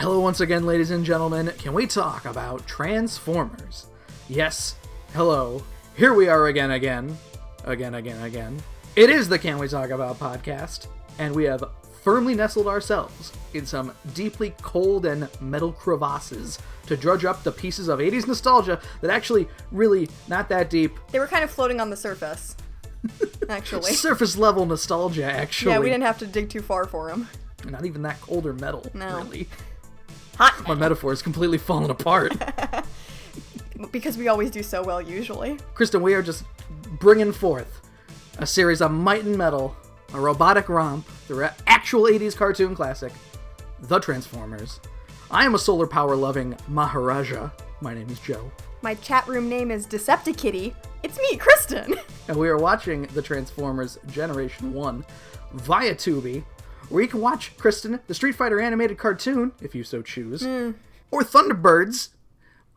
Hello once again, ladies and gentlemen. Can we talk about Transformers? Yes. Hello. Here we are again. It is the Can We Talk About podcast, and we have firmly nestled ourselves in some deeply cold and metal crevasses to drudge up the pieces of 80s nostalgia that actually really not that deep. They were kind of floating on the surface, actually. Surface level nostalgia, actually. Yeah, we didn't have to dig too far for them. Not even that cold or metal, no. Really. Hot metal. My metaphor is completely fallen apart. Because we always do so well, usually. Kristen, we are just bringing forth a series of might and metal, a robotic romp through an actual 80s cartoon classic, The Transformers. I am a solar power loving Maharaja. My name is Joe. My chat room name is Decepticitty. It's me, Kristen. And we are watching The Transformers Generation 1 via Tubi, where you can watch, Kristen, the Street Fighter animated cartoon, if you so choose, or Thunderbirds,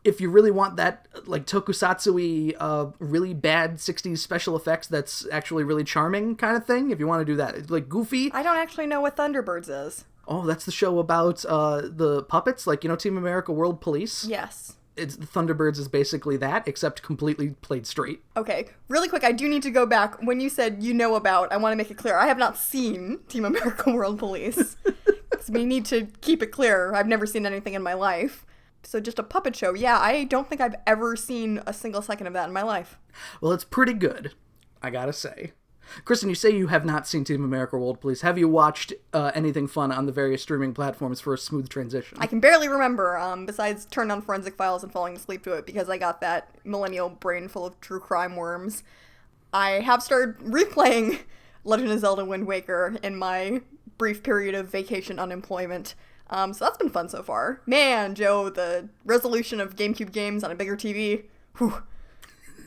if you really want that, like, tokusatsu-y, really bad 60s special effects that's actually really charming kind of thing, if you want to do that. It's, like, goofy. I don't actually know what Thunderbirds is. Oh, that's the show about the puppets, like, you know, Team America World Police? Yes. It's Thunderbirds is basically that, except completely played straight. Okay, really quick, I do need to go back. When you said you know about, I want to make it clear, I have not seen Team America World Police. So we need to keep it clear. I've never seen anything in my life. So just a puppet show. Yeah, I don't think I've ever seen a single second of that in my life. Well, it's pretty good, I gotta say. Kristen, you say you have not seen Team America World Police. Have you watched anything fun on the various streaming platforms for a smooth transition? I can barely remember, besides turning on Forensic Files and falling asleep to it because I got that millennial brain full of true crime worms. I have started replaying Legend of Zelda Wind Waker in my brief period of vacation unemployment. So that's been fun so far. Man, Joe, the resolution of GameCube games on a bigger TV, whew.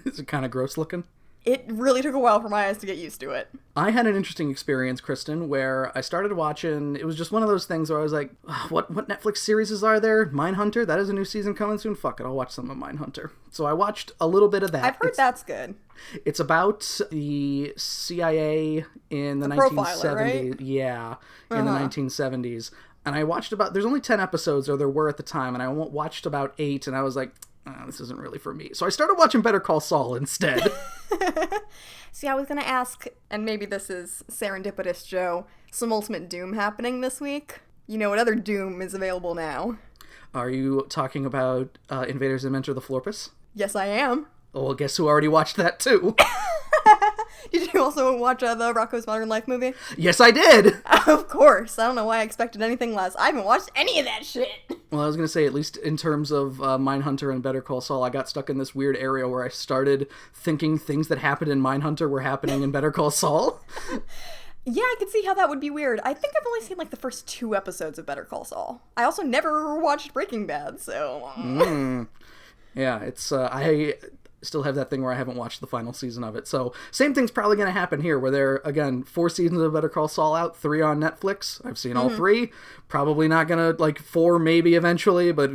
Is it kind of gross looking? It really took a while for my eyes to get used to it. I had an interesting experience, Kristen, where I started watching, it was just one of those things where I was like, what Netflix series are there? Mindhunter? That is a new season coming soon? Fuck it, I'll watch some of Mindhunter. So I watched a little bit of that. I've heard that's good. It's about the CIA in the 1970s. Profiler, right? Yeah, in the 1970s. And I watched there's only 10 episodes, or there were at the time, and I watched about 8, and I was like, this isn't really for me. So I started watching Better Call Saul instead. See, I was going to ask, and maybe this is serendipitous, Joe, some Ultimate Doom happening this week? You know what other Doom is available now? Are you talking about Invaders Zim Enter the Florpus? Yes, I am. Oh, well, guess who already watched that too? Did you also watch the Rocko's Modern Life movie? Yes, I did! Of course. I don't know why I expected anything less. I haven't watched any of that shit. Well, I was going to say, at least in terms of Mindhunter and Better Call Saul, I got stuck in this weird area where I started thinking things that happened in Mindhunter were happening in Better Call Saul. Yeah, I could see how that would be weird. I think I've only seen, like, the first 2 episodes of Better Call Saul. I also never watched Breaking Bad, so... Yeah, it's, I still have that thing where I haven't watched the final season of it. So, same thing's probably going to happen here, where there, again, 4 seasons of Better Call Saul out, 3 on Netflix. I've seen all 3. Probably not going to, like, 4 maybe eventually, but...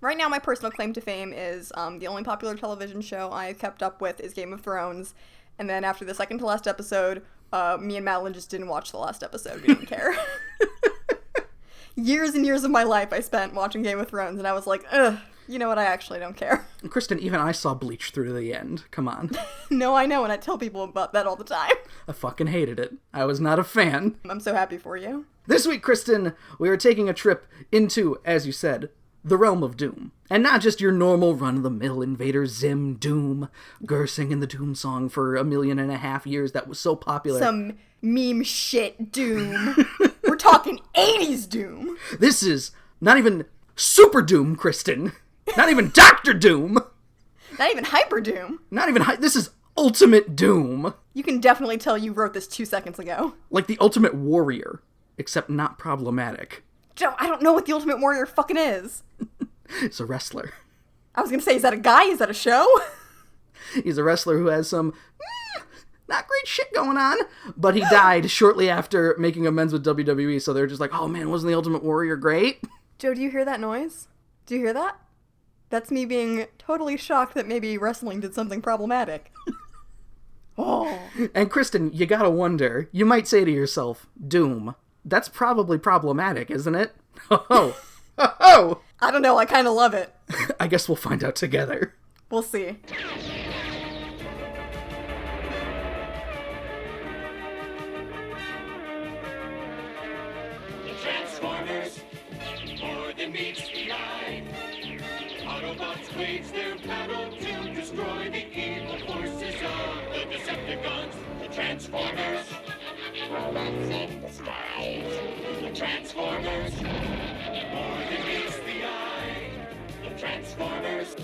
Right now, my personal claim to fame is the only popular television show I've kept up with is Game of Thrones. And then after the second to last episode, me and Madeline just didn't watch the last episode. We didn't care. Years and years of my life I spent watching Game of Thrones, and I was like, ugh. You know what, I actually don't care. Kristen, even I saw Bleach through to the end. Come on. No, I know, and I tell people about that all the time. I fucking hated it. I was not a fan. I'm so happy for you. This week, Kristen, we are taking a trip into, as you said, the realm of Doom. And not just your normal run-of-the-mill Invader Zim Doom, Gur singing the Doom song for 1.5 million years that was so popular. Some meme shit Doom. We're talking 80s Doom. This is not even Super Doom, Kristen. Not even Dr. Doom. Not even Hyper Doom. This is Ultimate Doom. You can definitely tell you wrote this 2 seconds ago. Like the Ultimate Warrior, except not problematic. Joe, I don't know what the Ultimate Warrior fucking is. He's a wrestler. I was gonna say, is that a guy? Is that a show? He's a wrestler who has some not great shit going on, but he died shortly after making amends with WWE, so they're just like, oh man, wasn't the Ultimate Warrior great? Joe, do you hear that noise? Do you hear that? That's me being totally shocked that maybe wrestling did something problematic. Oh. And Kristen, you gotta wonder, you might say to yourself, Doom, that's probably problematic, isn't it? Oh, Oh! I don't know, I kind of love it. I guess we'll find out together. We'll see. The Transformers, more than meets the eye. Autobots wage their battle to destroy the evil forces of the Decepticons. The Transformers, robots in disguise. The Transformers, more than meets the eye. The Transformers.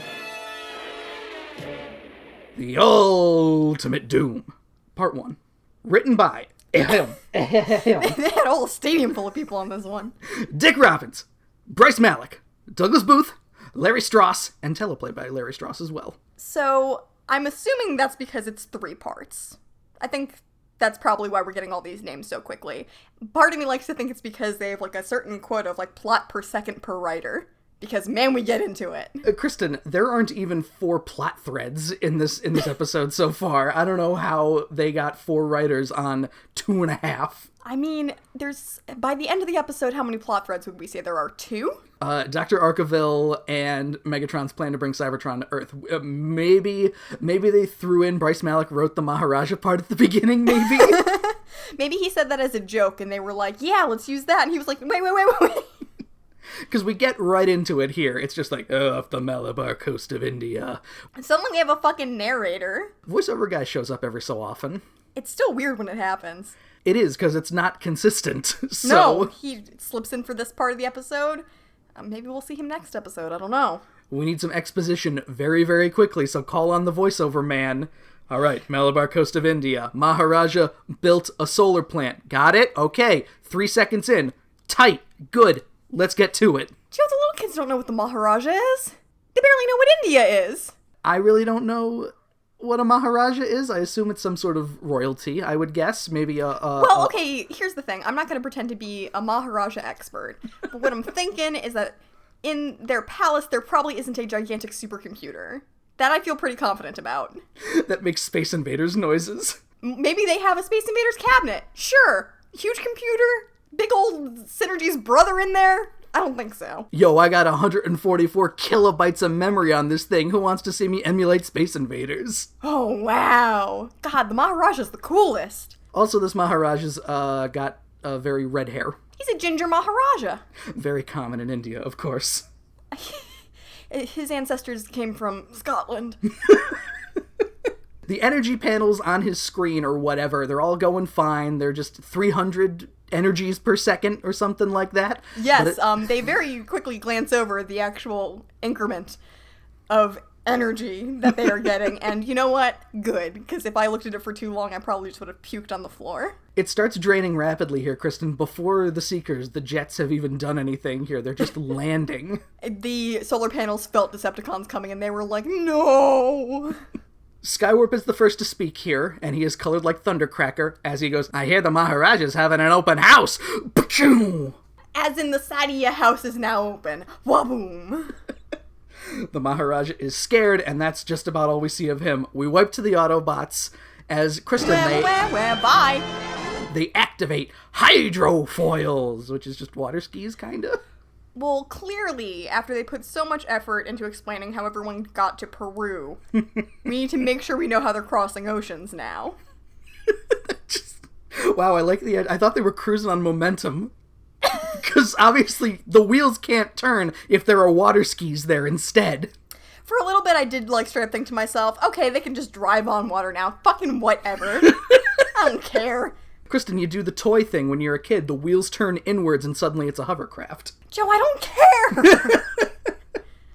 The Ultimate Doom. Part 1. Written by... They had a whole stadium full of people on this one. Dick Robbins, Bryce Malek, Douglas Booth, Larry Strauss, and teleplay by Larry Strauss as well. So, I'm assuming that's because it's 3 parts. I think that's probably why we're getting all these names so quickly. Part of me likes to think it's because they have, like, a certain quota of, like, plot per second per writer. Because, man, we get into it. Kristen, there aren't even 4 plot threads in this episode so far. I don't know how they got 4 writers on 2.5. I mean, by the end of the episode, how many plot threads would we say there are? 2? Dr. Arkeville and Megatron's plan to bring Cybertron to Earth. Maybe they threw in Bryce Malek wrote the Maharaja part at the beginning, maybe? Maybe he said that as a joke, and they were like, yeah, let's use that. And he was like, wait. Because we get right into it here. It's just like, off the Malabar coast of India. Suddenly we have a fucking narrator. Voiceover guy shows up every so often. It's still weird when it happens. It is, because it's not consistent. So No, he slips in for this part of the episode. Maybe we'll see him next episode. I don't know. We need some exposition very, very quickly, so call on the voiceover man. All right, Malabar coast of India. Maharaja built a solar plant. Got it? Okay. 3 seconds in. Tight. Good. Let's get to it. Do you know the little kids don't know what the Maharaja is? They barely know what India is. I really don't know what a Maharaja is. I assume it's some sort of royalty, I would guess. Maybe okay, here's the thing. I'm not going to pretend to be a Maharaja expert. But what I'm thinking is that in their palace, there probably isn't a gigantic supercomputer. That I feel pretty confident about. That makes Space Invaders noises. Maybe they have a Space Invaders cabinet. Sure. Huge computer. Big old Synergy's brother in there? I don't think so. Yo, I got 144 kilobytes of memory on this thing. Who wants to see me emulate Space Invaders? Oh, wow. God, the Maharaja's the coolest. Also, this Maharaja's got very red hair. He's a ginger Maharaja. Very common in India, of course. His ancestors came from Scotland. The energy panels on his screen or whatever, they're all going fine. They're just 300 energies per second or something like that. Yes, they very quickly glance over the actual increment of energy that they are getting, and you know what? Good, because if I looked at it for too long, I probably just would have puked on the floor. It starts draining rapidly here, Kristen, before the Seekers, the jets have even done anything here. They're just landing. The solar panels felt Decepticons coming, and they were like, no! Skywarp is the first to speak here, and he is colored like Thundercracker as he goes, I hear the Maharaja's having an open house! As in the side of your house is now open. Waboom! The Maharaja is scared, and that's just about all we see of him. We wipe to the Autobots as Kristen, bye! They activate hydrofoils, which is just water skis, kinda. Well, clearly, after they put so much effort into explaining how everyone got to Peru, we need to make sure we know how they're crossing oceans now. Wow, I thought they were cruising on momentum. Because obviously the wheels can't turn if there are water skis there instead. For a little bit, I did straight up think to myself, okay, they can just drive on water now. Fucking whatever. I don't care. Kristen, you do the toy thing when you're a kid. The wheels turn inwards and suddenly it's a hovercraft. Joe, I don't care!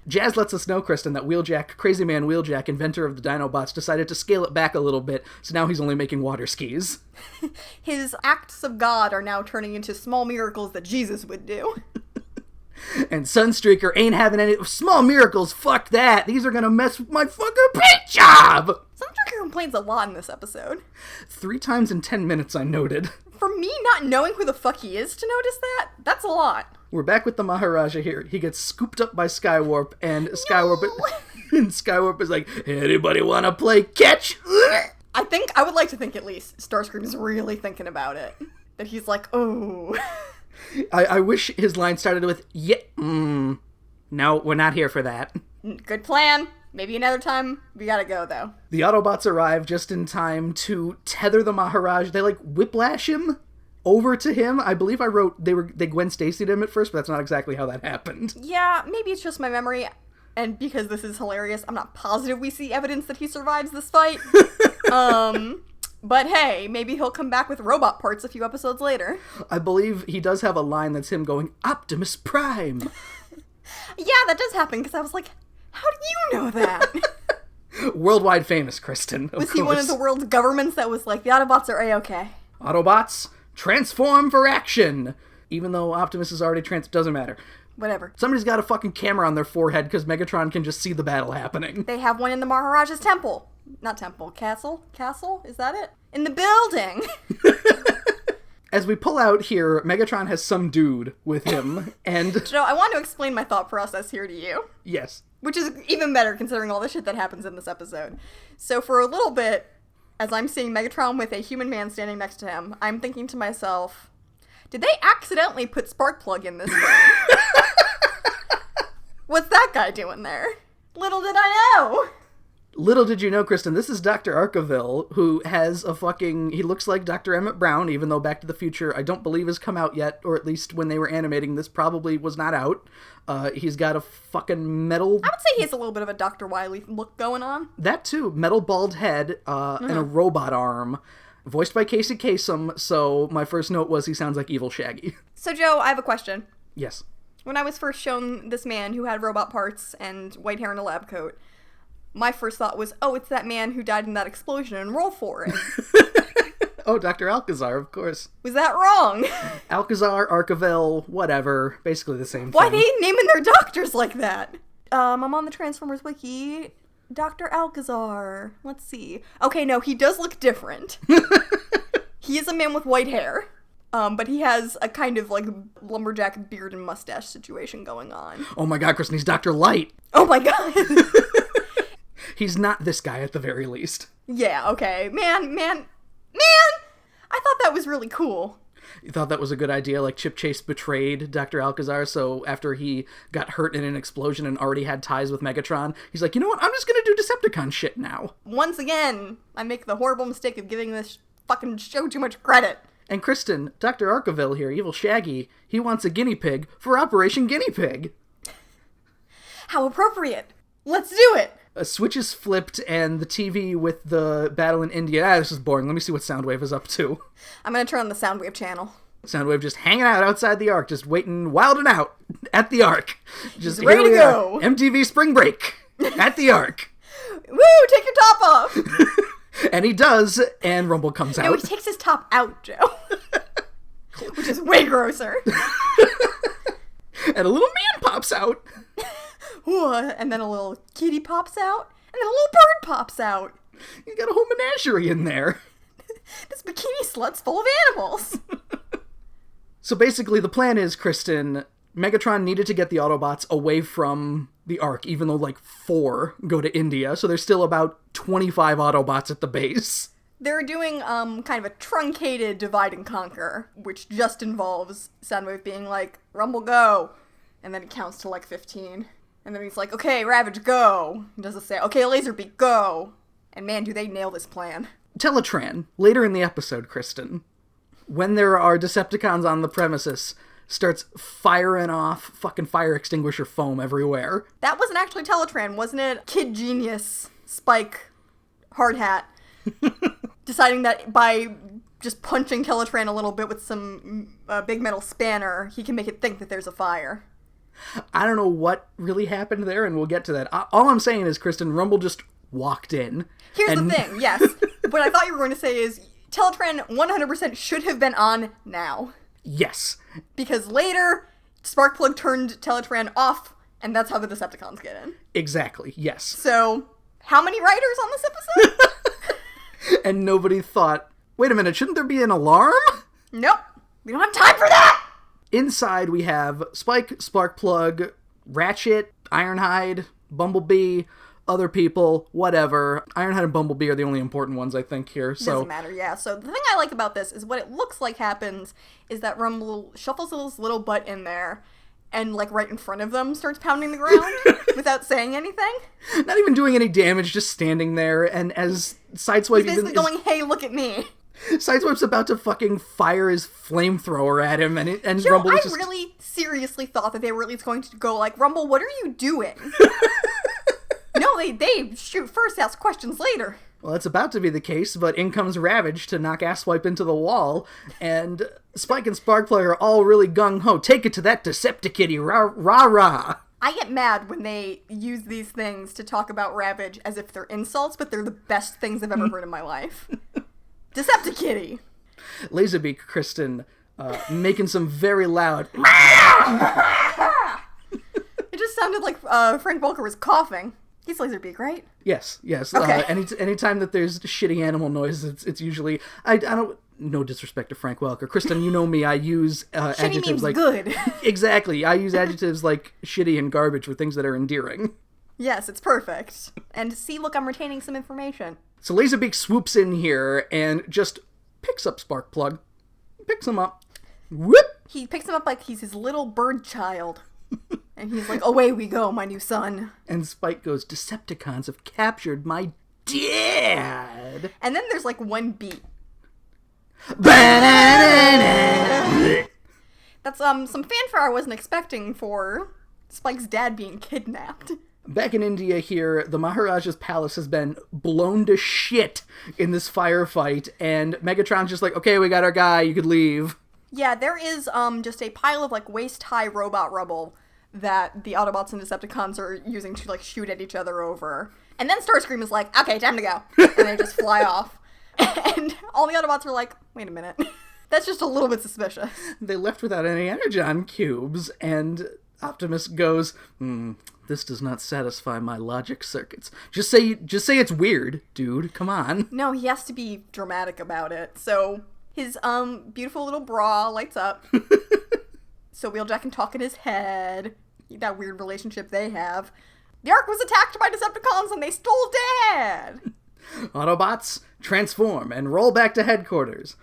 Jazz lets us know, Kristen, that Wheeljack, Crazy Man Wheeljack, inventor of the Dinobots, decided to scale it back a little bit, so now he's only making water skis. His acts of God are now turning into small miracles that Jesus would do. And Sunstreaker ain't having any small miracles, fuck that! These are gonna mess with my fucking paint job! Sunstreaker complains a lot in this episode. 3 times in 10 minutes, I noted. For me not knowing who the fuck he is to notice that, that's a lot. We're back with the Maharaja here. He gets scooped up by Skywarp, and Skywarp is like, anybody wanna play catch? I would like to think at least, Starscream is really thinking about it. That he's like, oh. I wish his line started with, yeah, no, we're not here for that. Good plan. Maybe another time. We gotta go, though. The Autobots arrive just in time to tether the Maharaj. They, whiplash him over to him. I believe I wrote they Gwen Stacy'd him at first, but that's not exactly how that happened. Yeah, maybe it's just my memory. And because this is hilarious, I'm not positive we see evidence that he survives this fight. But hey, maybe he'll come back with robot parts a few episodes later. I believe he does have a line that's him going, Optimus Prime! Yeah, that does happen, because I was like, how do you know that? Worldwide famous, Kristen, Was he one of the world's governments that was like, the Autobots are A-okay? Autobots, transform for action! Even though Optimus is already doesn't matter. Whatever. Somebody's got a fucking camera on their forehead because Megatron can just see the battle happening. They have one in the Maharaja's temple. Not temple, castle? Castle? Is that it? In the building! As we pull out here, Megatron has some dude with him, and... Joe, I want to explain my thought process here to you. Yes. Which is even better considering all the shit that happens in this episode. So for a little bit, as I'm seeing Megatron with a human man standing next to him, I'm thinking to myself, did they accidentally put Sparkplug in this thing? What's that guy doing there? Little did I know! Little did you know, Kristen, this is Dr. Arkaville, who has he looks like Dr. Emmett Brown, even though Back to the Future, I don't believe has come out yet, or at least when they were animating this, probably was not out. He's got a fucking metal... I would say he has a little bit of a Dr. Wily look going on. That too. Metal bald head, and a robot arm. Voiced by Casey Kasem, so my first note was he sounds like Evil Shaggy. So, Joe, I have a question. Yes. When I was first shown this man who had robot parts and white hair and a lab coat, my first thought was, oh, it's that man who died in that explosion, and roll for it. Oh, Dr. Alcazar, of course. Was that wrong? Alcazar, Arkaville, whatever. Basically the same thing. Why are they naming their doctors like that? I'm on the Transformers wiki. Dr. Alcazar. Let's see. Okay, no, he does look different. He is a man with white hair. But he has a kind of, lumberjack beard and mustache situation going on. Oh my god, Kristen, he's Dr. Light. Oh my god. He's not this guy at the very least. Yeah, okay. Man! I thought that was really cool. You thought that was a good idea? Like, Chip Chase betrayed Dr. Alcazar, so after he got hurt in an explosion and already had ties with Megatron, he's like, you know what? I'm just gonna do Decepticon shit now. Once again, I make the horrible mistake of giving this fucking show too much credit. And Kristen, Dr. Arkaville here, Evil Shaggy, he wants a guinea pig for Operation Guinea Pig. How appropriate. Let's do it. A switch is flipped, and the TV with the battle in India. This is boring. Let me see what Soundwave is up to. I'm gonna turn on the Soundwave channel. Soundwave just hanging out outside the Ark, just waiting, wilding out at the Ark. Just ready to go. MTV Spring Break at the Ark. Woo! Take your top off. And he does, and Rumble comes out. No, he takes his top out, Joe. Which is way grosser. And a little man pops out. And then a little kitty pops out. And then a little bird pops out. You got a whole menagerie in there. This bikini slut's full of animals. So basically the plan is, Kristen, Megatron needed to get the Autobots away from the Ark, even though 4 go to India. So there's still about 25 Autobots at the base. They're doing kind of a truncated divide and conquer, which just involves Soundwave being like, Rumble, go. And then it counts to 15. And then he's like, okay, Ravage, go. He doesn't say, okay, Laserbeak, go. And man, do they nail this plan. Teletran, later in the episode, Kristen, when there are Decepticons on the premises, starts firing off fucking fire extinguisher foam everywhere. That wasn't actually Teletran, wasn't it? Kid Genius, Spike, Hard Hat, deciding that by just punching Teletran a little bit with some big metal spanner, he can make it think that there's a fire. I don't know what really happened there, and we'll get to that. All I'm saying is, Kristen, Rumble just walked in. Here's the thing, yes. What I thought you were going to say is, Teletran 100% should have been on now. Yes. Because later, Sparkplug turned Teletran off, and that's how the Decepticons get in. Exactly, yes. So, how many writers on this episode? And nobody thought, wait a minute, shouldn't there be an alarm? Nope. We don't have time for that! Inside we have Spike, Sparkplug, Ratchet, Ironhide, Bumblebee, other people, whatever. Ironhead and Bumblebee are the only important ones, I think, here. So Doesn't matter, yeah. So the thing I like about this is what it looks like happens is that Rumble shuffles his little butt in there and, like, right in front of them starts pounding the ground without saying anything. Not even doing any damage, just standing there, and as Sideswipe He's basically going, hey, look at me. Sideswipe's about to fucking fire his flamethrower at him, and You Rumble know, I just... really seriously thought that they were at least going to go like, Rumble, what are you doing? No, they shoot first, ask questions later. Well, that's about to be the case, but in comes Ravage to knock Asswipe into the wall, and Spike and Sparkplug are all really gung-ho. Take it to that Decepticitty, rah-rah! I get mad when they use these things to talk about Ravage as if they're insults, but they're the best things I've ever heard in my life. Decepticitty! Laserbeak Kristen making some very loud... It just sounded like Frank Welker was coughing. He's Laserbeak, right? Yes. Okay. Anytime that there's shitty animal noise, it's usually... I don't... No disrespect to Frank Welker. Kristen, you know me, I use adjectives means like... good. Exactly. I use adjectives like shitty and garbage for things that are endearing. Yes, it's perfect. And see, look, I'm retaining some information. So Laserbeak swoops in here and just picks up Sparkplug. Picks him up. Whoop! He picks him up like he's his little bird child. And he's like, away we go, my new son. And Spike goes, Decepticons have captured my dad. And then there's like one beat. That's some fanfare I wasn't expecting for Spike's dad being kidnapped. Back in India here, the Maharaja's palace has been blown to shit in this firefight, and Megatron's just like, okay, we got our guy, you could leave. Yeah, there is just a pile of like waist-high robot rubble that the Autobots and Decepticons are using to like shoot at each other over. And then Starscream is like, okay, time to go. And they just fly off. And all the Autobots are like, wait a minute. That's just a little bit suspicious. They left without any energon cubes, and Optimus goes, this does not satisfy my logic circuits. Just say it's weird, dude. Come on. No, he has to be dramatic about it. So his beautiful little bra lights up. So Wheeljack can talk in his head. That weird relationship they have. The Ark was attacked by Decepticons and they stole Dad! Autobots, transform and roll back to headquarters.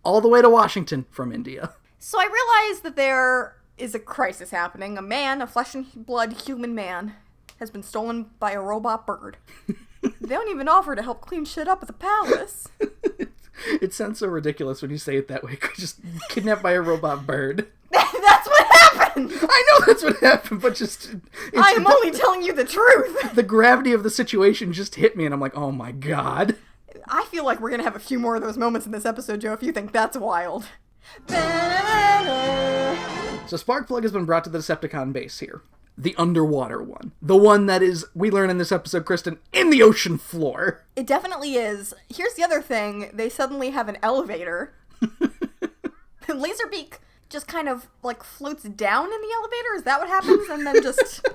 All the way to Washington from India. So I realize that there is a crisis happening. A man, a flesh and blood human man, has been stolen by a robot bird. They don't even offer to help clean shit up at the palace. It sounds so ridiculous when you say it that way. Just kidnapped by a robot bird. That's what happened! I know that's what happened, but just... I'm only telling you the truth! The gravity of the situation just hit me, and I'm like, oh my god. I feel like we're gonna have a few more of those moments in this episode, Joe, if you think that's wild. So Sparkplug has been brought to the Decepticon base here. The underwater one. The one that is, we learn in this episode, Kristen, in the ocean floor. It definitely is. Here's the other thing. They suddenly have an elevator. Laserbeak just kind of, like, floats down in the elevator? Is that what happens? And then just...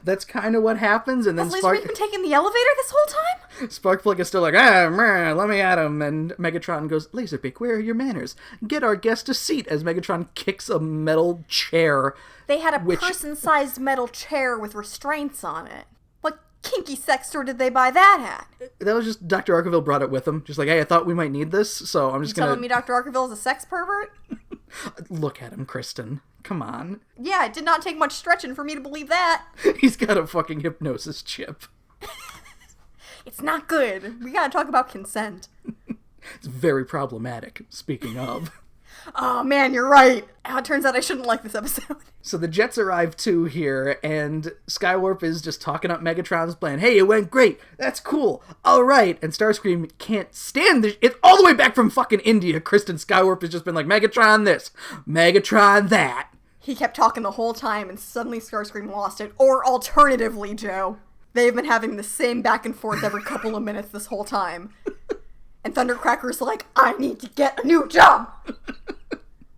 That's kind of what happens, and then Has Laserbeak been taking the elevator this whole time? Sparkplug is still like, let me at him, and Megatron goes, Laserbeak, where are your manners? Get our guest a seat, as Megatron kicks a metal chair. They had a person-sized metal chair with restraints on it. What kinky sex store did they buy that at? That was just, Dr. Arkeville brought it with him. Just like, hey, I thought we might need this, so I'm just gonna... Telling me Dr. Arkeville is a sex pervert? Look at him, Kristen. Come on. Yeah, it did not take much stretching for me to believe that. He's got a fucking hypnosis chip. It's not good. We gotta talk about consent. It's very problematic, speaking of. Oh man, you're right. It turns out I shouldn't like this episode. So the Jets arrive too here, and Skywarp is just talking up Megatron's plan. Hey, it went great. That's cool. All right. And Starscream can't stand this. It's all the way back from fucking India. Kristen Skywarp has just been like, Megatron this, Megatron that. He kept talking the whole time, and suddenly Starscream lost it. Or alternatively, Joe, they've been having the same back and forth every couple of minutes this whole time. And Thundercracker's like, I need to get a new job!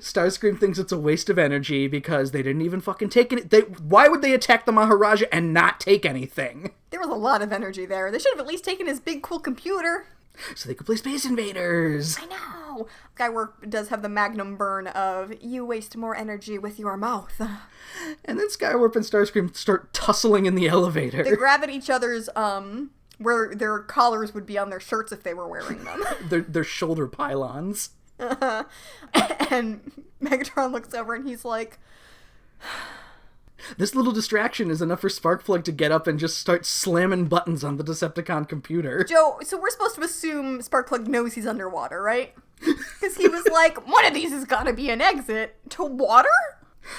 Starscream thinks it's a waste of energy because they didn't even fucking take it. Why would they attack the Maharaja and not take anything? There was a lot of energy there. They should have at least taken his big cool computer. So they could play Space Invaders. I know. no. Skywarp does have the magnum burn of, you waste more energy with your mouth. And then Skywarp and Starscream start tussling in the elevator. They grab at each other's, where their collars would be on their shirts if they were wearing them. their shoulder pylons. And Megatron looks over and he's like... This little distraction is enough for Sparkplug to get up and just start slamming buttons on the Decepticon computer. Joe, so we're supposed to assume Sparkplug knows he's underwater, right? Because he was like, one of these has got to be an exit to water?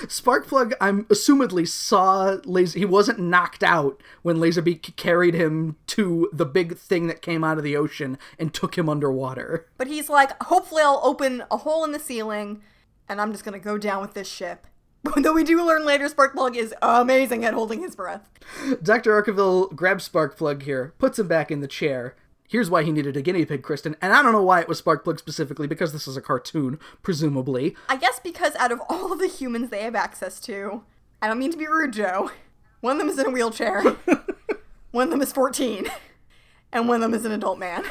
Sparkplug, I'm assumedly saw Laser... He wasn't knocked out when Laserbeak carried him to the big thing that came out of the ocean and took him underwater. But he's like, hopefully I'll open a hole in the ceiling and I'm just going to go down with this ship. Though we do learn later Sparkplug is amazing at holding his breath. Dr. Arkeville grabs Sparkplug here, puts him back in the chair. Here's why he needed a guinea pig, Kristen. And I don't know why it was Sparkplug specifically, because this is a cartoon, presumably. I guess because out of all of the humans they have access to, I don't mean to be rude, Joe, one of them is in a wheelchair, one of them is 14, and one of them is an adult man.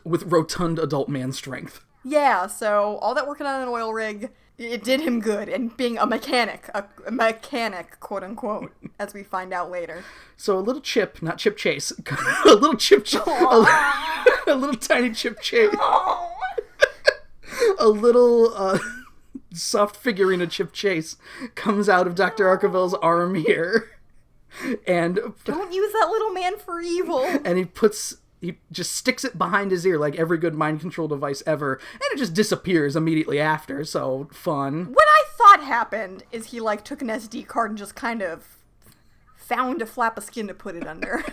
With rotund adult man strength. Yeah, so all that working on an oil rig, it did him good, and being a mechanic, quote unquote, as we find out later. So a little Chip, not Chip Chase, a little tiny Chip Chase, a little soft figurine of Chip Chase comes out of Dr. Arkeville's arm here, and don't use that little man for evil. And he just sticks it behind his ear like every good mind control device ever, and it just disappears immediately after, so fun. What I thought happened is he, like, took an SD card and just kind of found a flap of skin to put it under.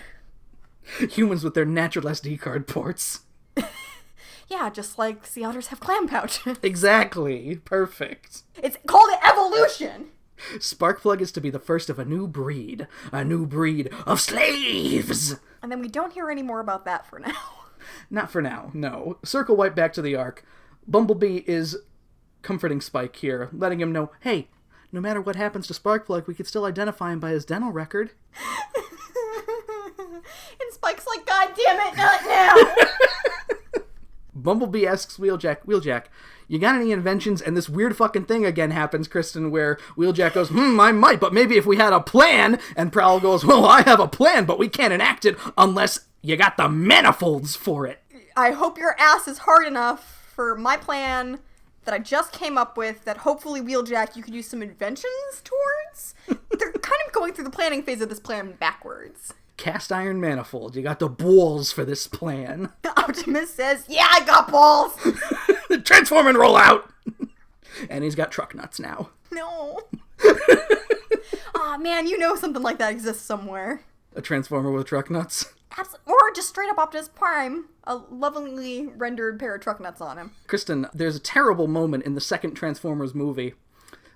Humans with their natural SD card ports. Yeah, just like sea otters have clam pouch. Exactly. Perfect. It's called evolution! Sparkplug is to be the first of a new breed of slaves! And then we don't hear any more about that for now. Not for now, no. Circle wipe back to the Ark. Bumblebee is comforting Spike here, letting him know, hey, no matter what happens to Sparkplug, we could still identify him by his dental record. And Spike's like, God damn it, not now! Bumblebee asks Wheeljack, you got any inventions? And this weird fucking thing again happens, Kristen, where Wheeljack goes, I might, but maybe if we had a plan. And Prowl goes, well, I have a plan, but we can't enact it unless you got the manifolds for it. I hope your ass is hard enough for my plan that I just came up with that hopefully, Wheeljack, you could use some inventions towards. They're kind of going through the planning phase of this plan backwards. Cast iron manifold. You got the balls for this plan. Optimus says, yeah, I got balls! Transform and roll out! And he's got truck nuts now. No. Aw, man, you know something like that exists somewhere. A transformer with truck nuts? Or just straight up Optimus Prime, a lovingly rendered pair of truck nuts on him. Kristen, there's a terrible moment in the second Transformers movie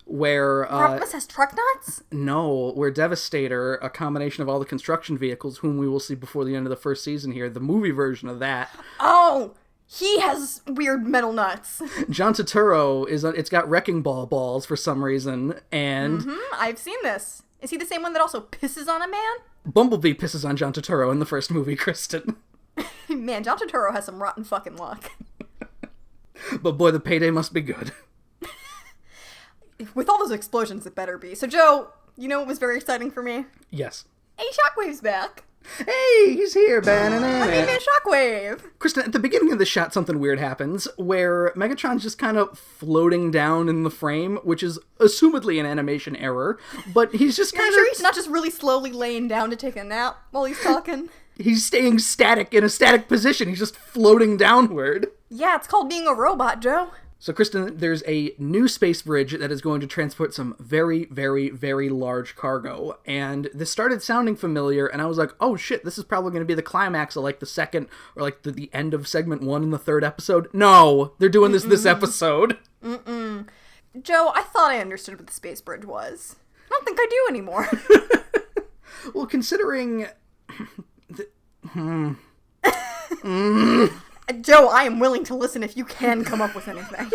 where Optimus has truck nuts? No, where Devastator, a combination of all the construction vehicles, whom we will see before the end of the first season here, the movie version of that. Oh, he has weird metal nuts. John Turturro it's got wrecking ball balls for some reason, and I've seen this. Is he the same one that also pisses on a man? Bumblebee pisses on John Turturro in the first movie, Kristen. Man, John Turturro has some rotten fucking luck. But boy, the payday must be good. With all those explosions, it better be. So, Joe, you know what was very exciting for me? Yes. Hey, Shockwave's back. Hey, he's here, banana. Hey, man, Shockwave. Kristen, at the beginning of the shot, something weird happens, where Megatron's just kind of floating down in the frame, which is assumedly an animation error, but he's just kind of... sure he's not just really slowly laying down to take a nap while he's talking? He's staying static in a static position. He's just floating downward. Yeah, it's called being a robot, Joe. So, Kristen, there's a new space bridge that is going to transport some very, very, very large cargo. And this started sounding familiar, and I was like, oh shit, this is probably going to be the climax of like the second, or like the end of segment 1 in the third episode. No, they're doing this episode. Joe, I thought I understood what the space bridge was. I don't think I do anymore. Well, considering... Joe, I am willing to listen if you can come up with anything.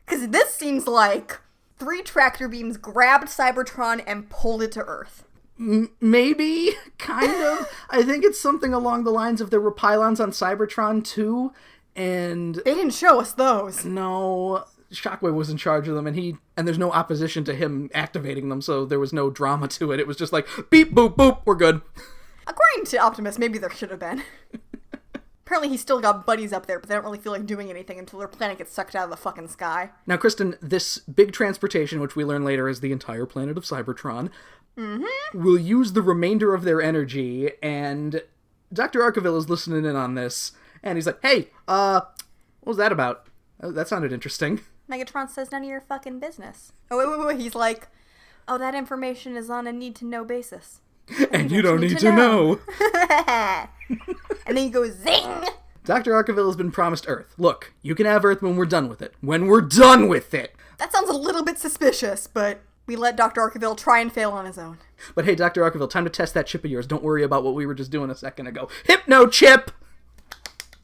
Because this seems like 3 tractor beams grabbed Cybertron and pulled it to Earth. Maybe, kind of. I think it's something along the lines of there were pylons on Cybertron too, And They didn't show us those. no, Shockwave was in charge of them, and there's no opposition to him activating them, so there was no drama to it. It was just like, beep, boop, boop, we're good. According to Optimus, maybe there should have been. Apparently he's still got buddies up there, but they don't really feel like doing anything until their planet gets sucked out of the fucking sky. Now, Kristen, this big transportation, which we learn later is the entire planet of Cybertron, will use the remainder of their energy, and Dr. Arkeville is listening in on this, and he's like, hey, what was that about? That sounded interesting. Megatron says none of your fucking business. Oh, wait. He's like, oh, that information is on a need-to-know basis. And you don't need to know. And then he goes, zing! Dr. Arkeville has been promised Earth. Look, you can have Earth when we're done with it. When we're done with it! That sounds a little bit suspicious, but we let Dr. Arkeville try and fail on his own. But hey, Dr. Arkeville, time to test that chip of yours. Don't worry about what we were just doing a second ago. Hypno chip!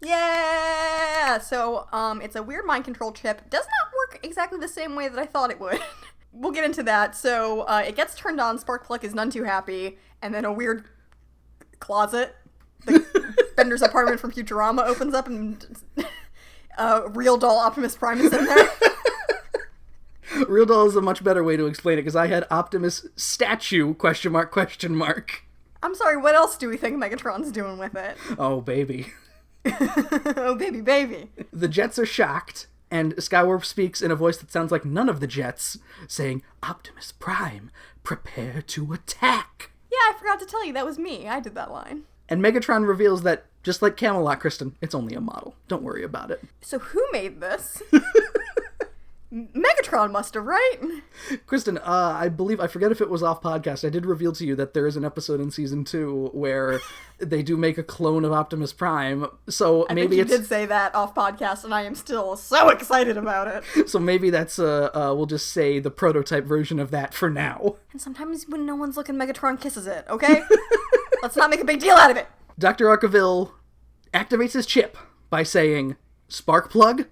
Yeah! So, it's a weird mind control chip. Does not work exactly the same way that I thought it would. We'll get into that. So, it gets turned on, Sparkplug is none too happy, and then a weird closet, the Bender's apartment from Futurama, opens up, and real doll Optimus Prime is in there. Real doll is a much better way to explain it, because I had Optimus statue, question mark, question mark. I'm sorry, what else do we think Megatron's doing with it? Oh, baby. Oh, baby, baby. The Jets are shocked, and Skywarp speaks in a voice that sounds like none of the Jets, saying, Optimus Prime, prepare to attack. Yeah, I forgot to tell you, that was me. I did that line. And Megatron reveals that, just like Camelot, Kristen, it's only a model. Don't worry about it. So who made this? Megatron must have, right? Kristen, I forget if it was off podcast, I did reveal to you that there is an episode in season 2 where they do make a clone of Optimus Prime, so I maybe think you did say that off podcast, and I am still so excited about it. So maybe that's, we'll just say the prototype version of that for now. And sometimes when no one's looking, Megatron kisses it, okay? Let's not make a big deal out of it. Dr. Arkeville activates his chip by saying, Sparkplug,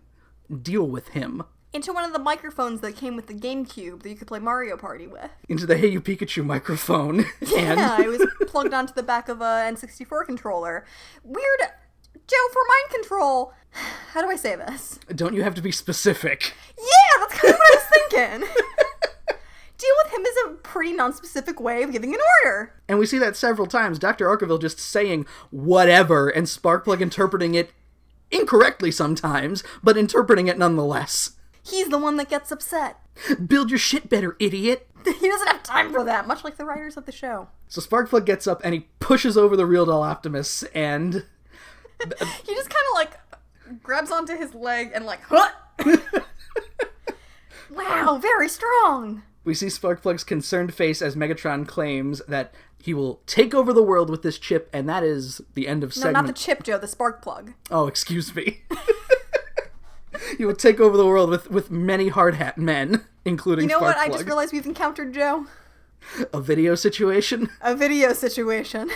deal with him. Into one of the microphones that came with the GameCube that you could play Mario Party with. Into the Hey You Pikachu microphone. Yeah, it was plugged onto the back of a N64 controller. Weird. Joe, for mind control, how do I say this? Don't you have to be specific? Yeah, that's kind of what I was thinking. Deal with him is a pretty non-specific way of giving an order. And we see that several times. Dr. Arkeville just saying whatever, and Sparkplug interpreting it incorrectly sometimes, but interpreting it nonetheless. He's the one that gets upset. Build your shit better, idiot. He doesn't have time for that, much like the writers of the show. So Sparkplug gets up and he pushes over the real doll Optimus, and he just kind of like grabs onto his leg and like, huh? Wow, very strong. We see Sparkplug's concerned face as Megatron claims that he will take over the world with this chip, and that is the end of segment. No, not the chip, Joe, the spark plug. Oh, excuse me. He will take over the world with many hard hat men, including Sparkplug. You know what I just realized we've encountered, Joe? A video situation? A video situation.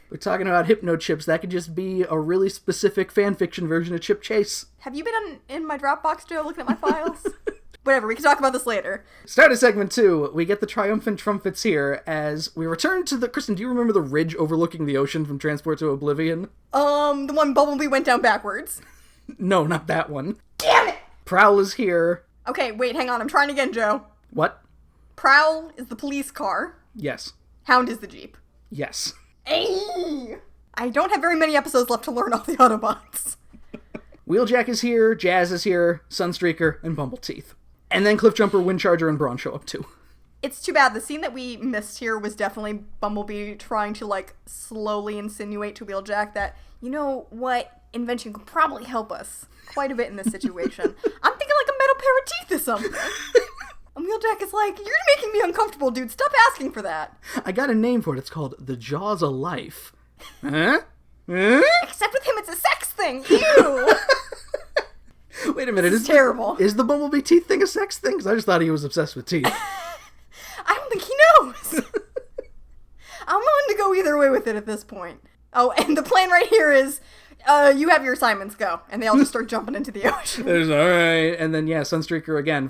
We're talking about hypno chips. That could just be a really specific fanfiction version of Chip Chase. Have you been in my Dropbox, Joe, looking at my files? Whatever, we can talk about this later. Start of segment 2, we get the triumphant trumpets here as we return to the... Kristen, do you remember the ridge overlooking the ocean from Transport to Oblivion? The one Bumblebee went down backwards. No, not that one. Damn it! Prowl is here. Okay, wait, hang on, I'm trying again, Joe. What? Prowl is the police car. Yes. Hound is the Jeep. Yes. Ay! I don't have very many episodes left to learn all the Autobots. Wheeljack is here, Jazz is here, Sunstreaker, and Bumble Teeth. And then Cliffjumper, Windcharger, and Brawn show up too. It's too bad. The scene that we missed here was definitely Bumblebee trying to, like, slowly insinuate to Wheeljack that, you know what, invention could probably help us quite a bit in this situation. I'm thinking like a metal pair of teeth or something. And Wheeljack is like, you're making me uncomfortable, dude. Stop asking for that. I got a name for it. It's called the Jaws of Life. Huh? Huh? Except with him, it's a sex thing. Ew. Wait a minute. It's terrible. Is the Bumblebee teeth thing a sex thing? Because I just thought he was obsessed with teeth. I don't think he knows. I'm willing to go either way with it at this point. Oh, and the plan right here is, you have your assignments, go. And they all just start jumping into the ocean. There's alright. And then, yeah, Sunstreaker again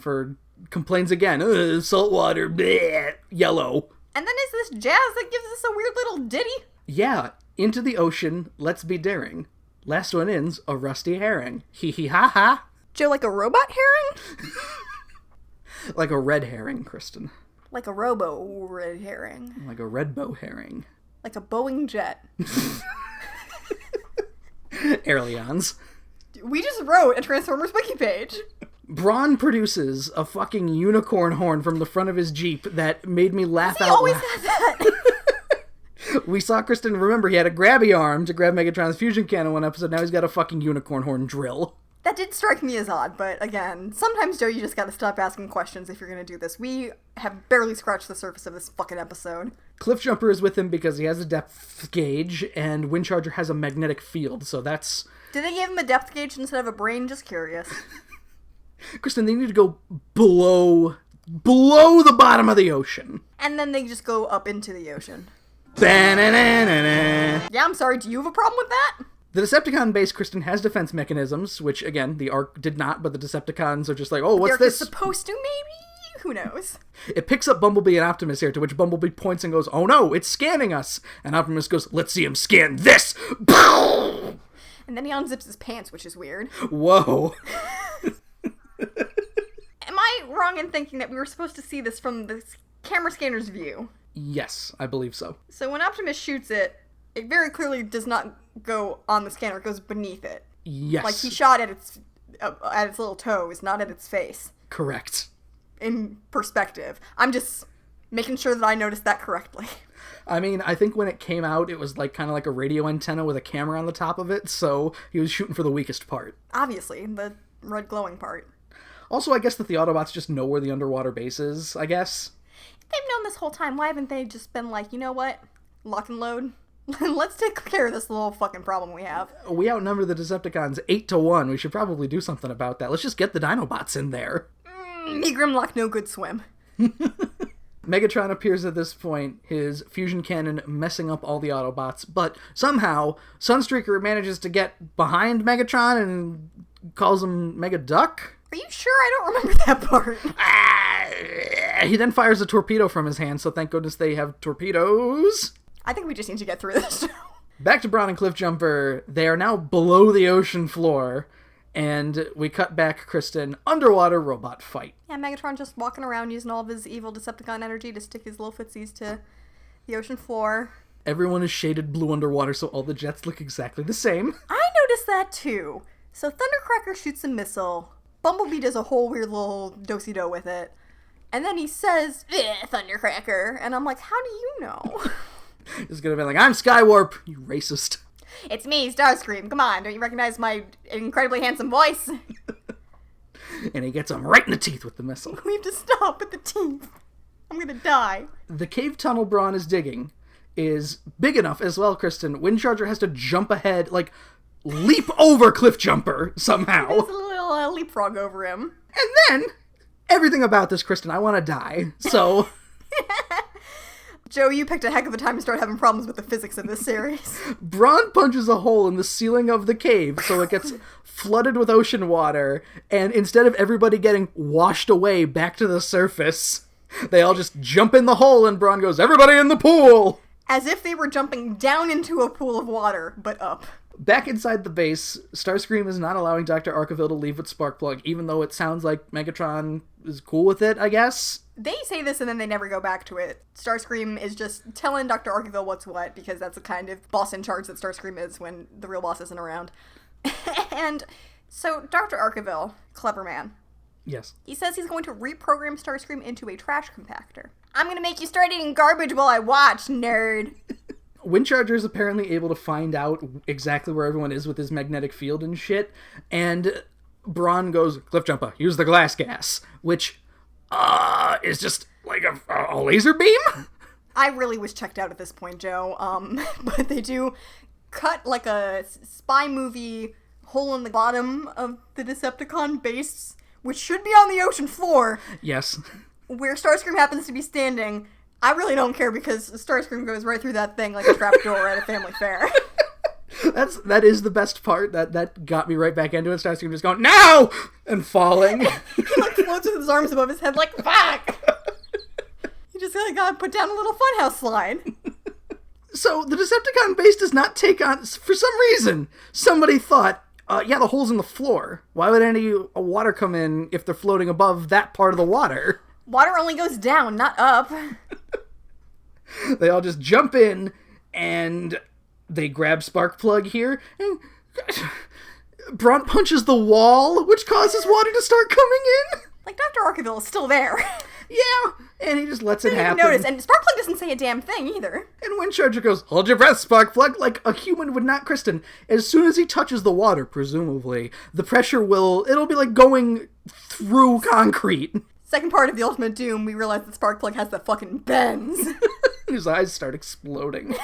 complains again. Salt water, bleh, yellow. And then is this Jazz that gives us a weird little ditty? Yeah, into the ocean, let's be daring. Last one in's a rusty herring. Hee hee ha ha. Joe, like a robot herring? Like a red herring, Kristen. Like a robo-red herring. Like a red bow herring. Like a Boeing jet. Airleons. We just wrote a Transformers wiki page. Braun produces a fucking unicorn horn from the front of his Jeep that made me laugh out loud. He always had that. We saw Kristen, remember, he had a grabby arm to grab Megatron's fusion cannon one episode, now he's got a fucking unicorn horn drill. That did strike me as odd, but again, sometimes, Joe, you just gotta stop asking questions if you're gonna do this. We have barely scratched the surface of this fucking episode. Cliffjumper is with him because he has a depth gauge, and Windcharger has a magnetic field, so that's... Did they give him a depth gauge instead of a brain? Just curious. Kristen, they need to go below the bottom of the ocean. And then they just go up into the ocean. Ba-na-na-na-na. Yeah, I'm sorry, do you have a problem with that? The Decepticon base, Kristen, has defense mechanisms, which, again, the Ark did not, but the Decepticons are just like, oh, what's this? They're supposed to, maybe? Who knows? It picks up Bumblebee and Optimus here, to which Bumblebee points and goes, oh no, it's scanning us! And Optimus goes, let's see him scan this! And then he unzips his pants, which is weird. Whoa. Am I wrong in thinking that we were supposed to see this from the camera scanner's view? Yes, I believe so. So when Optimus shoots it, it very clearly does not go on the scanner, it goes beneath it. Yes. Like he shot at its little toes, not at its face. Correct. In perspective. I'm just making sure that I noticed that correctly. I mean, I think when it came out, it was like kind of like a radio antenna with a camera on the top of it, so he was shooting for the weakest part. Obviously, the red glowing part. Also, I guess that the Autobots just know where the underwater base is, I guess. They've known this whole time. Why haven't they just been like, you know what? Lock and load. Let's take care of this little fucking problem we have. We outnumber the Decepticons 8-1. We should probably do something about that. Let's just get the Dinobots in there. Me Grimlock, no good swim. Megatron appears at this point, his fusion cannon messing up all the Autobots, but somehow Sunstreaker manages to get behind Megatron and calls him Mega Duck. Are you sure? I don't remember that part. He then fires a torpedo from his hand, so thank goodness they have torpedoes. I think we just need to get through this. Back to Braun and Cliffjumper. They are now below the ocean floor, and we cut back, Kristen, underwater robot fight. Yeah, Megatron just walking around using all of his evil Decepticon energy to stick his little footsies to the ocean floor. Everyone is shaded blue underwater, so all the jets look exactly the same. I noticed that too. So Thundercracker shoots a missile. Bumblebee does a whole weird little do-si-do with it. And then he says, Thundercracker. And I'm like, how do you know? He's gonna be like, I'm Skywarp, you racist. It's me, Starscream. Come on, don't you recognize my incredibly handsome voice? And he gets him right in the teeth with the missile. We have to stop at the teeth. I'm gonna die. The cave tunnel Braun is digging is big enough as well, Kristen. Windcharger has to jump ahead, like, leap over Cliffjumper somehow. There's a little leapfrog over him. And then, everything about this, Kristen, I want to die, so... Joe, you picked a heck of a time to start having problems with the physics of this series. Braun punches a hole in the ceiling of the cave, so it gets flooded with ocean water, and instead of everybody getting washed away back to the surface, they all just jump in the hole, and Braun goes, everybody in the pool! As if they were jumping down into a pool of water, but up. Back inside the base, Starscream is not allowing Dr. Arkeville to leave with Sparkplug, even though it sounds like Megatron is cool with it, I guess. They say this and then they never go back to it. Starscream is just telling Dr. Arkeville what's what, because that's the kind of boss in charge that Starscream is when the real boss isn't around. And so Dr. Arkeville, clever man. Yes. He says he's going to reprogram Starscream into a trash compactor. I'm going to make you start eating garbage while I watch, nerd. Windcharger is apparently able to find out exactly where everyone is with his magnetic field and shit, and Braun goes, Cliffjumper, use the glass gas, which, is just like a laser beam? I really was checked out at this point, Joe, but they do cut like a spy movie hole in the bottom of the Decepticon base, which should be on the ocean floor. Yes. Where Starscream happens to be standing. I really don't care because Starscream goes right through that thing like a trapdoor at a family fair. That is the best part. That got me right back into it. Starscream just going, no! And falling. He like floats with his arms above his head like, fuck! He just got put down a little funhouse slide. So the Decepticon base does not take on, for some reason, somebody thought, the hole's in the floor. Why would any water come in if they're floating above that part of the water? Water only goes down, not up. They all just jump in, and they grab Sparkplug here, and Bront punches the wall, which causes water to start coming in. Like, Dr. Arkeville is still there. Yeah, and he just lets it happen. Notice, and Sparkplug doesn't say a damn thing either. And Windcharger goes, hold your breath, Sparkplug, like a human would not. Kristen, as soon as he touches the water, presumably, the pressure it'll be like going through concrete. Second part of the Ultimate Doom, we realize that Sparkplug has the fucking bends. His eyes start exploding.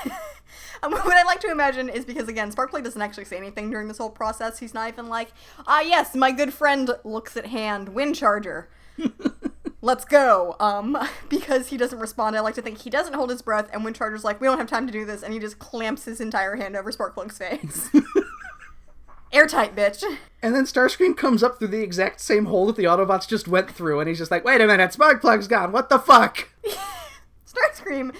What I like to imagine is because, again, Sparkplug doesn't actually say anything during this whole process. He's not even like, yes, my good friend looks at hand, Windcharger. Let's go. Because he doesn't respond, I like to think he doesn't hold his breath, and Windcharger's like, we don't have time to do this, and he just clamps his entire hand over Sparkplug's face. Airtight, bitch. And then Starscream comes up through the exact same hole that the Autobots just went through, and he's just like, wait a minute, Sparkplug's gone, what the fuck? Starscream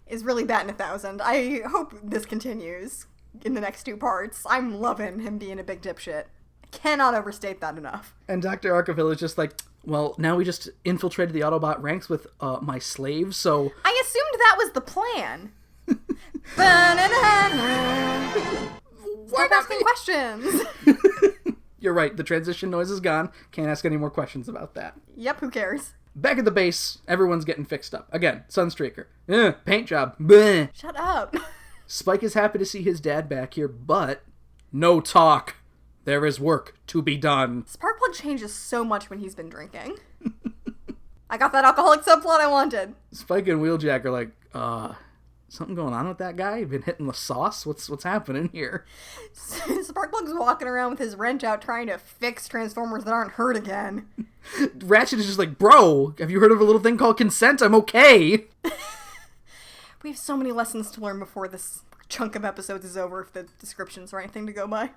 is really batting 1,000. I hope this continues in the next 2 parts. I'm loving him being a big dipshit. I cannot overstate that enough. And Dr. Arkeville is just like, well, now we just infiltrated the Autobot ranks with my slaves, so... I assumed that was the plan. Stop asking questions. You're right, the transition noise is gone. Can't ask any more questions about that. Yep, who cares? Back at the base, everyone's getting fixed up. Again, Sunstreaker. Paint job. Bleh. Shut up. Spike is happy to see his dad back here, but no talk. There is work to be done. Sparkplug changes so much when he's been drinking. I got that alcoholic subplot I wanted. Spike and Wheeljack are like, something going on with that guy? Been hitting the sauce? What's happening here? Sparkplug's walking around with his wrench out trying to fix Transformers that aren't hurt again. Ratchet is just like, bro, have you heard of a little thing called consent? I'm okay. We have so many lessons to learn before this chunk of episodes is over, if the descriptions are anything to go by.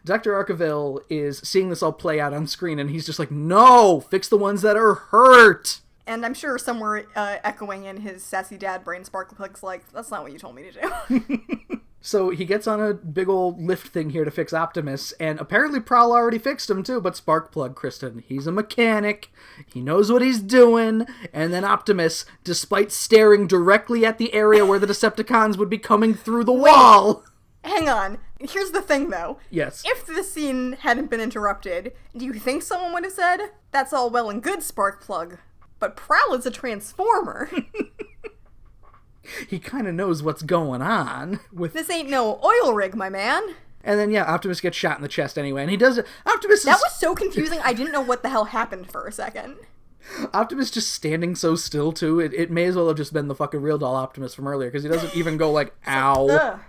Dr. Arkeville is seeing this all play out on screen, and he's just like, no, fix the ones that are hurt. And I'm sure somewhere echoing in his sassy dad brain, Sparkplug's like, that's not what you told me to do. So he gets on a big old lift thing here to fix Optimus, and apparently Prowl already fixed him too, but Sparkplug, Kristen, he's a mechanic, he knows what he's doing, and then Optimus, despite staring directly at the area where the Decepticons would be coming through the wall... Hang on. Here's the thing, though. Yes. If the scene hadn't been interrupted, do you think someone would have said, that's all well and good, Sparkplug, but Prowl is a Transformer? He kind of knows what's going on with... This ain't no oil rig, my man. And then, Optimus gets shot in the chest anyway, and he does it. Optimus is... That was so confusing, I didn't know what the hell happened for a second. Optimus just standing so still, too. It may as well have just been the fucking real doll Optimus from earlier, because he doesn't even go like, ow.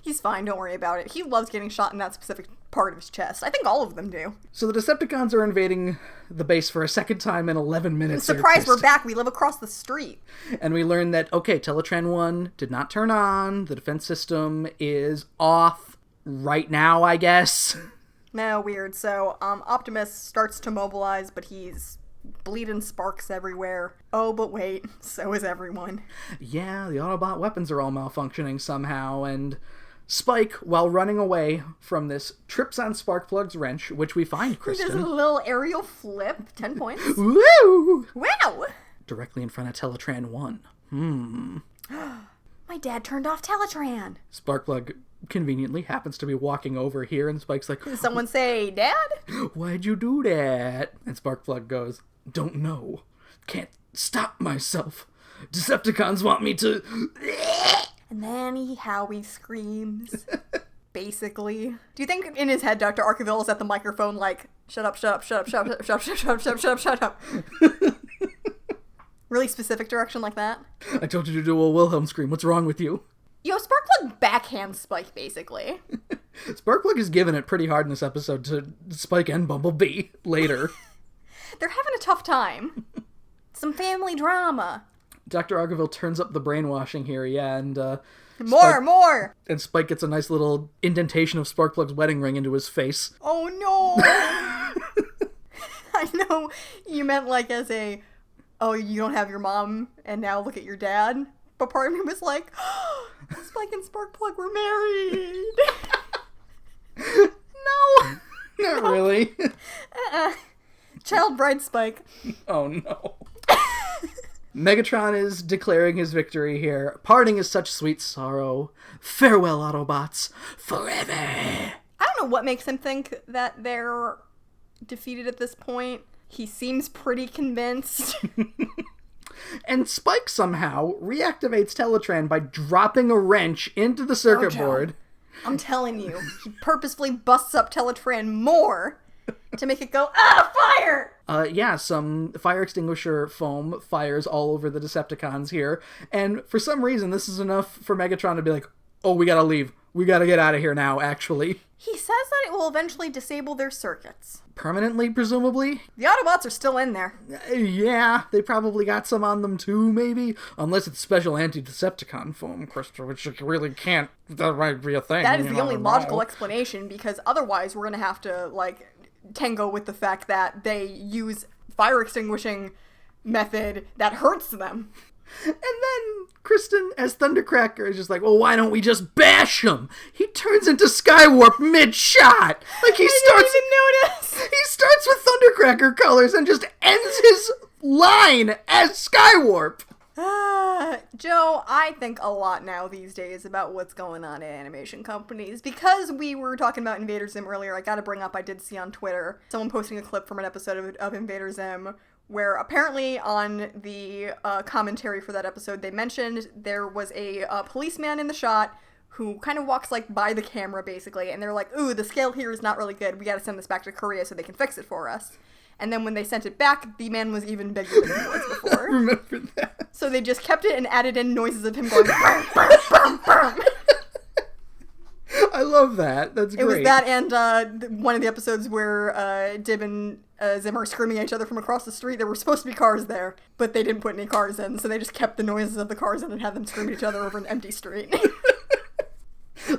He's fine, don't worry about it. He loves getting shot in that specific part of his chest. I think all of them do. So the Decepticons are invading the base for a second time in 11 minutes. Surprise, we're back. We live across the street. And we learn that, okay, Teletran 1 did not turn on. The defense system is off right now, I guess. No, weird. So, Optimus starts to mobilize, but he's bleeding sparks everywhere. Oh, but wait, so is everyone. Yeah, the Autobot weapons are all malfunctioning somehow, and Spike, while running away from this, trips on Sparkplug's wrench, which we find, Kristen. There's a little aerial flip, 10 points. Woo! Wow! Directly in front of Teletran 1. My dad turned off Teletran. Sparkplug conveniently happens to be walking over here, and Spike's like, did someone say, Dad? Why'd you do that? And Sparkplug goes, don't know. Can't stop myself. Decepticons want me to... And then he screams. Basically. Do you think in his head Dr. Arkeville is at the microphone like, shut up, shut up, shut up, shut up, shut up, shut up, shut up, shut up, shut up. Really specific direction like that? I told you to do a Wilhelm scream. What's wrong with you? Yo, Sparkplug backhands Spike, basically. Sparkplug is giving it pretty hard in this episode to Spike and Bumblebee later. They're having a tough time. Some family drama. Dr. Arkeville turns up the brainwashing here, and more! And Spike gets a nice little indentation of Sparkplug's wedding ring into his face. Oh no! I know you meant like as a, oh, you don't have your mom, and now look at your dad. But part of me was like, Spike and Sparkplug were married. No, not really. Child bride Spike. Oh no. Megatron is declaring his victory here. Parting is such sweet sorrow. Farewell, Autobots, forever. I don't know what makes him think that they're defeated at this point. He seems pretty convinced. And Spike somehow reactivates Teletran by dropping a wrench into the circuit board. I'm telling you, he purposefully busts up Teletran more to make it go, fire! Yeah, some fire extinguisher foam fires all over the Decepticons here. And for some reason, this is enough for Megatron to be like, oh, we gotta leave. We gotta get out of here now, actually. He says that it will eventually disable their circuits. Permanently, presumably? The Autobots are still in there. Yeah, they probably got some on them too, maybe? Unless it's special anti-Decepticon foam, Kristen, which you really can't. That might be a thing. That is the only logical explanation, because otherwise we're gonna have to, like, tango with the fact that they use fire extinguishing method that hurts them. And then Kristen, as Thundercracker, is just like, well, why don't we just bash him? He turns into Skywarp mid-shot. Like, he starts with Thundercracker colors and just ends his line as Skywarp. Joe, I think a lot now these days about what's going on in animation companies. Because we were talking about Invader Zim earlier, I gotta bring up, I did see on Twitter, someone posting a clip from an episode of Invader Zim, where apparently on the commentary for that episode, they mentioned there was a policeman in the shot who kind of walks, like, by the camera, basically, and they're like, ooh, the scale here is not really good, we gotta send this back to Korea so they can fix it for us. And then when they sent it back, the man was even bigger than he was before. I remember that. So they just kept it and added in noises of him going, burm, burm, burm, burm. I love that. That's great. It was that and one of the episodes where Dib and Zim are screaming at each other from across the street. There were supposed to be cars there, but they didn't put any cars in, so they just kept the noises of the cars in and had them scream at each other over an empty street.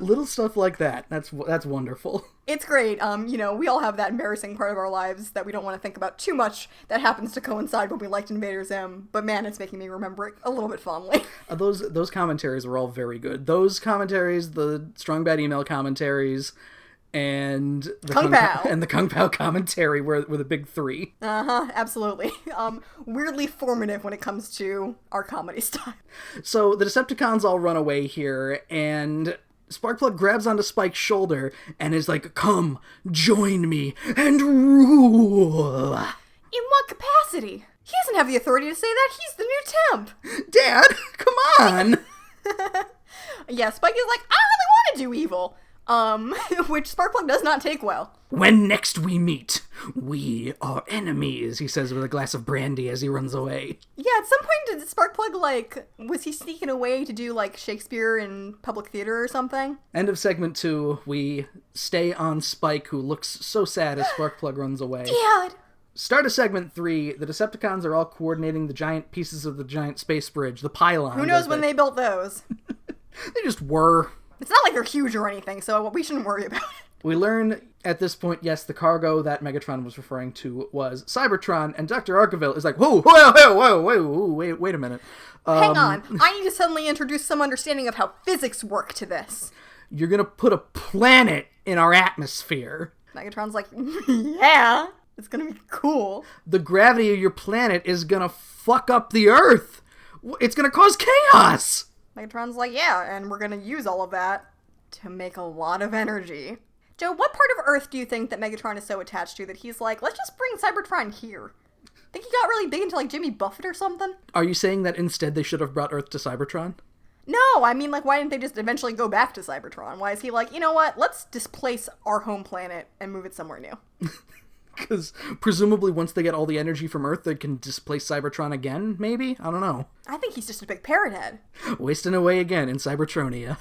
Little stuff like that. That's wonderful. It's great. You know, we all have that embarrassing part of our lives that we don't want to think about too much that happens to coincide when we liked Invader Zim, but man, it's making me remember it a little bit fondly. Those commentaries were all very good. Those commentaries, the Strong Bad Email commentaries, and the Kung Pao. And the Kung Pao commentary were the big three. Absolutely. Weirdly formative when it comes to our comedy style. So the Decepticons all run away here, and Sparkplug grabs onto Spike's shoulder and is like, come, join me, and rule. In what capacity? He doesn't have the authority to say that. He's the new temp. Dad, come on. Yeah, Spike is like, I don't really want to do evil. Which Sparkplug does not take well. When next we meet, we are enemies, he says with a glass of brandy as he runs away. Yeah, at some point did Sparkplug, like, was he sneaking away to do, like, Shakespeare in public theater or something? End of segment 2, we stay on Spike, who looks so sad as Sparkplug runs away. Dad! Start of segment 3, the Decepticons are all coordinating the giant pieces of the giant space bridge, the pylons. Who knows when they built those? They just were. It's not like they're huge or anything, so we shouldn't worry about it. We learn at this point, yes, the cargo that Megatron was referring to was Cybertron, and Dr. Arkeville is like, whoa, wait a minute. Hang on, I need to suddenly introduce some understanding of how physics work to this. You're gonna put a planet in our atmosphere. Megatron's like, yeah, it's gonna be cool. The gravity of your planet is gonna fuck up the Earth. It's gonna cause chaos. Megatron's like, yeah, and we're gonna use all of that to make a lot of energy. Joe, what part of Earth do you think that Megatron is so attached to that he's like, let's just bring Cybertron here? Think he got really big into, like, Jimmy Buffett or something? Are you saying that instead they should have brought Earth to Cybertron? No, I mean, like, why didn't they just eventually go back to Cybertron? Why is he like, you know what, let's displace our home planet and move it somewhere new? Because presumably once they get all the energy from Earth, they can displace Cybertron again, maybe? I don't know. I think he's just a big parrot head. Wasting away again in Cybertronia.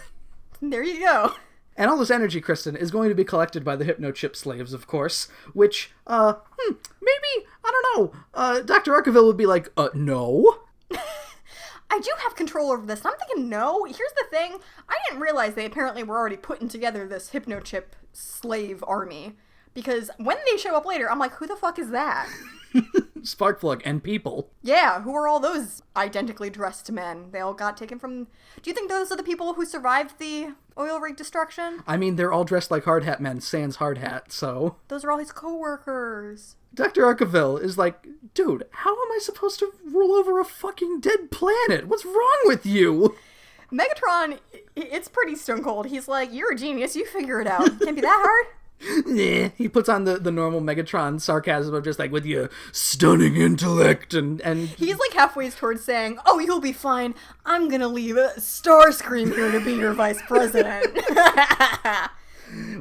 There you go. And all this energy, Kristen, is going to be collected by the hypnochip slaves, of course, which, maybe, I don't know, Dr. Arkeville would be like, no? I do have control over this, and I'm thinking, no. Here's the thing, I didn't realize they apparently were already putting together this hypnochip slave army, because when they show up later, I'm like, who the fuck is that? Sparkplug and people. Yeah, who are all those identically dressed men? They all got taken from... Do you think those are the people who survived the oil rig destruction? I mean, they're all dressed like hard hat men, sans hard hat, so... Those are all his co-workers. Dr. Arkaville is like, dude, how am I supposed to rule over a fucking dead planet? What's wrong with you? Megatron, it's pretty stone cold. He's like, you're a genius, you figure it out. Can't be that hard. Yeah, he puts on the normal Megatron sarcasm of just like, with your stunning intellect, and... He's like halfway towards saying, oh, you'll be fine. I'm gonna leave Starscream here to be your vice president.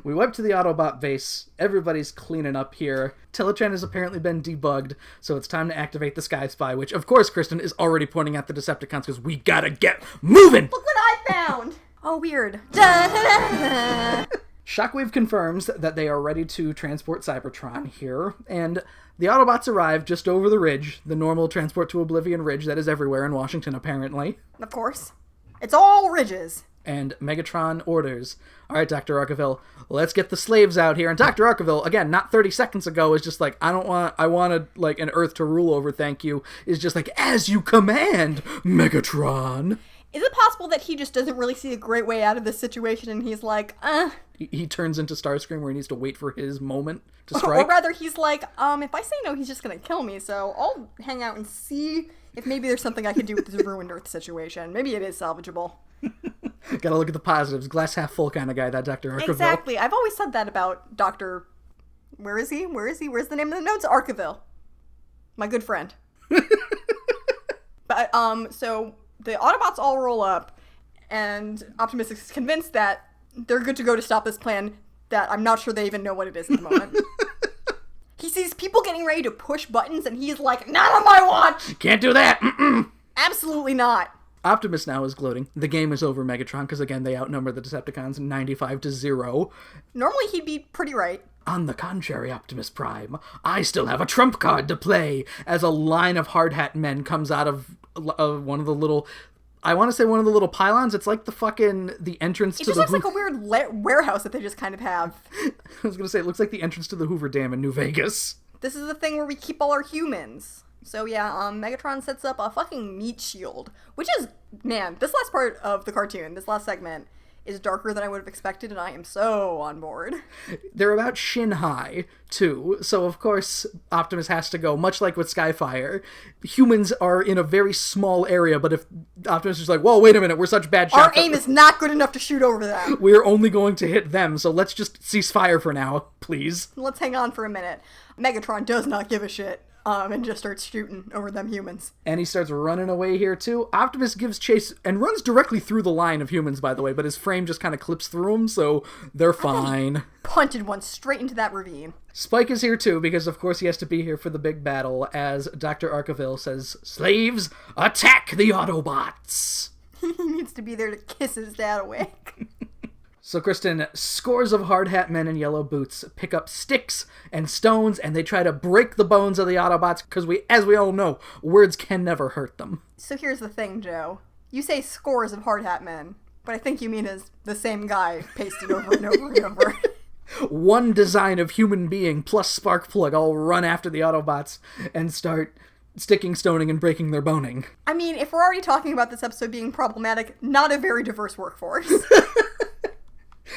We wipe to the Autobot base. Everybody's cleaning up here. Teletran has apparently been debugged, so it's time to activate the Sky Spy, which, of course, Kristen is already pointing at the Decepticons because we gotta get moving! Look what I found! Oh, weird. Shockwave confirms that they are ready to transport Cybertron here, and the Autobots arrive just over the ridge, the normal transport to Oblivion ridge that is everywhere in Washington, apparently. Of course. It's all ridges. And Megatron orders, all right, Dr. Arkaville, let's get the slaves out here. And Dr. Arkaville, again, not 30 seconds ago, is just like, I wanted, like, an Earth to rule over, thank you. Is just like, as you command, Megatron. Is it possible that he just doesn't really see a great way out of this situation and he's like, He turns into Starscream where he needs to wait for his moment to strike? Or rather, he's like, if I say no, he's just gonna kill me, so I'll hang out and see if maybe there's something I could do with this ruined Earth situation. Maybe it is salvageable. Gotta look at the positives. Glass half full kind of guy, that Dr. Arkaville. Exactly. I've always said that about Dr. Where is he? Where's the name of the notes? Arkaville. My good friend. But, so the Autobots all roll up, and Optimus is convinced that they're good to go to stop this plan that I'm not sure they even know what it is at the moment. He sees people getting ready to push buttons, and he's like, not on my watch! Can't do that! Mm-mm. Absolutely not. Optimus now is gloating. The game is over, Megatron, because again, they outnumber the Decepticons 95-0. Normally he'd be pretty right. On the contrary, Optimus Prime, I still have a trump card to play, as a line of hard hat men comes out of one of the little... I want to say one of the little pylons. It's like the entrance to the... It just looks like a weird warehouse that they just kind of have. I was going to say, it looks like the entrance to the Hoover Dam in New Vegas. This is the thing where we keep all our humans. So yeah, Megatron sets up a fucking meat shield, which is, man, this last part of the cartoon, this last segment, is darker than I would have expected, and I am so on board. They're about shin high, too, so of course Optimus has to go, much like with Skyfire. Humans are in a very small area, but if Optimus is like, whoa, wait a minute, we're such bad shots. Our aim is not good enough to shoot over them. We're only going to hit them, so let's just cease fire for now, please. Let's hang on for a minute. Megatron does not give a shit. And just starts shooting over them humans. And he starts running away here, too. Optimus gives chase and runs directly through the line of humans, by the way, but his frame just kind of clips through them, so they're fine. Punted one straight into that ravine. Spike is here, too, because of course he has to be here for the big battle, as Dr. Arkaville says, slaves, attack the Autobots! He needs to be there to kiss his dad awake. So, Kristen, scores of hard hat men in yellow boots pick up sticks and stones, and they try to break the bones of the Autobots, because as we all know, words can never hurt them. So here's the thing, Joe. You say scores of hard hat men, but I think you mean is the same guy pasted over and over and over. One design of human being plus Sparkplug all run after the Autobots and start sticking, stoning, and breaking their boning. I mean, if we're already talking about this episode being problematic, not a very diverse workforce.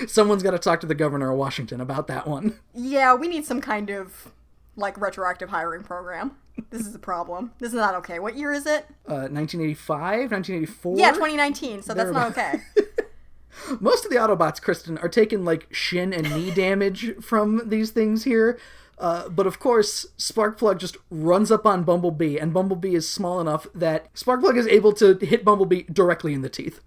Someone's got to talk to the governor of Washington about that one. Yeah, we need some kind of, retroactive hiring program. This is a problem. This is not okay. What year is it? 1985? 1984? Yeah, 2019, so that's not okay. Most of the Autobots, Kristen, are taking, shin and knee damage from these things here. But of course, Sparkplug just runs up on Bumblebee, and Bumblebee is small enough that Sparkplug is able to hit Bumblebee directly in the teeth.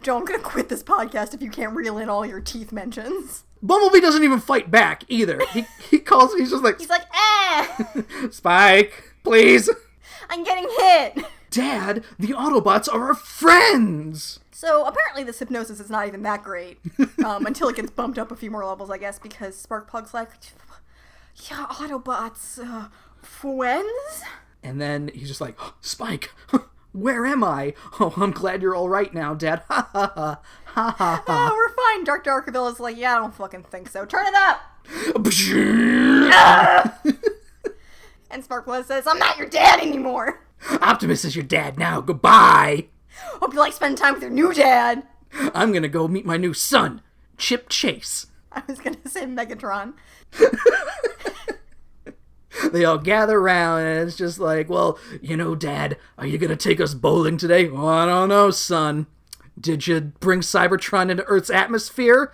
Joe, I'm gonna quit this podcast if you can't reel in all your teeth mentions. Bumblebee doesn't even fight back, either. He's just like... He's like, eh! Spike, please! I'm getting hit! Dad, the Autobots are our friends! So, apparently this hypnosis is not even that great. Until it gets bumped up a few more levels, I guess, because Sparkplug's like, yeah, Autobots, friends? And then he's just like, oh, Spike, where am I? Oh, I'm glad you're all right now, Dad. Ha ha ha. Ha ha ha. Oh, we're fine. Dr. Arkaville is like, yeah, I don't fucking think so. Turn it up! And Sparkplug says, I'm not your dad anymore. Optimus is your dad now. Goodbye. Hope you like spending time with your new dad. I'm gonna go meet my new son, Chip Chase. I was gonna say Megatron. They all gather around, and it's just like, well, Dad, are you gonna take us bowling today? Oh, I don't know, son. Did you bring Cybertron into Earth's atmosphere?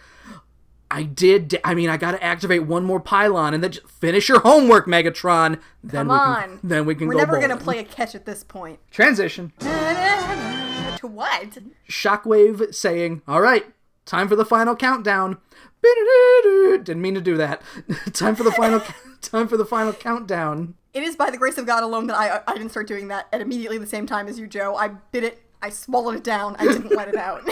I did. I gotta activate one more pylon, and then just finish your homework, Megatron. Then we can We're go never bowling. gonna play a catch at this point. Transition. To what? Shockwave saying, all right, time for the final countdown. Didn't mean to do that. Time for the final countdown. It is by the grace of God alone that I didn't start doing that at immediately the same time as you, Joe. I bit it, I swallowed it down, I didn't let it out.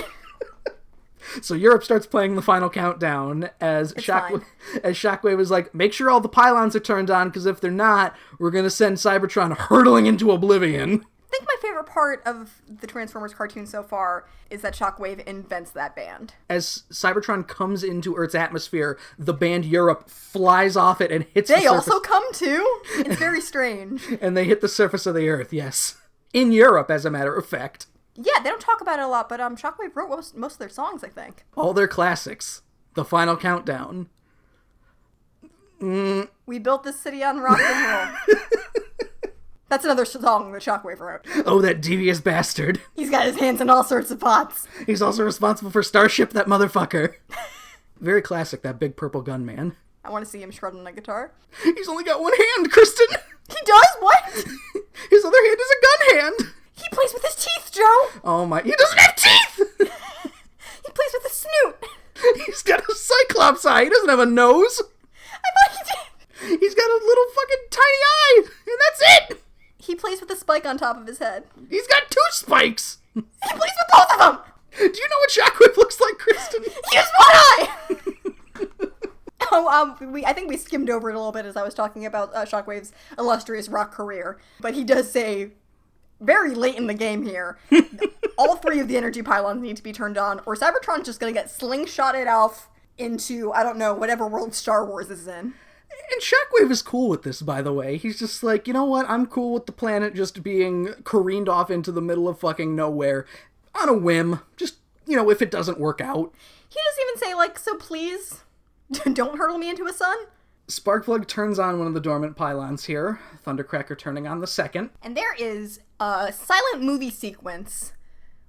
So Europe starts playing the final countdown as Shockwave is like, make sure all the pylons are turned on, because if they're not, we're going to send Cybertron hurtling into oblivion. I think my favorite part of the Transformers cartoon so far is that Shockwave invents that band. As Cybertron comes into Earth's atmosphere, the band Europe flies off it and hits the surface. They also come too? It's very strange. And they hit the surface of the Earth, yes. In Europe, as a matter of fact. Yeah, they don't talk about it a lot, but Shockwave wrote most of their songs, I think. All their classics. The final countdown. We built this city on rock and roll. That's another song that Shockwave wrote. Oh, that devious bastard. He's got his hands in all sorts of pots. He's also responsible for Starship, that motherfucker. Very classic, that big purple gun man. I want to see him shredding a guitar. He's only got one hand, Kristen. He does? What? His other hand is a gun hand. He plays with his teeth, Joe. Oh my, he doesn't have teeth. He plays with his snoot. He's got a Cyclops eye. He doesn't have a nose. I thought he did. He's got a little fucking tiny eye, and that's it. He plays with a spike on top of his head. He's got 2 spikes. He plays with both of them. Do you know what Shockwave looks like, Kristen? He has one eye. I think we skimmed over it a little bit as I was talking about Shockwave's illustrious rock career. But he does say, very late in the game here, all 3 of the energy pylons need to be turned on, or Cybertron's just going to get slingshotted off into, I don't know, whatever world Star Wars is in. And Shockwave is cool with this, by the way. He's just like, you know what? I'm cool with the planet just being careened off into the middle of fucking nowhere on a whim. Just, if it doesn't work out. He doesn't even say, like, so please don't hurtle me into a sun. Sparkplug turns on one of the dormant pylons here. Thundercracker turning on the second. And there is a silent movie sequence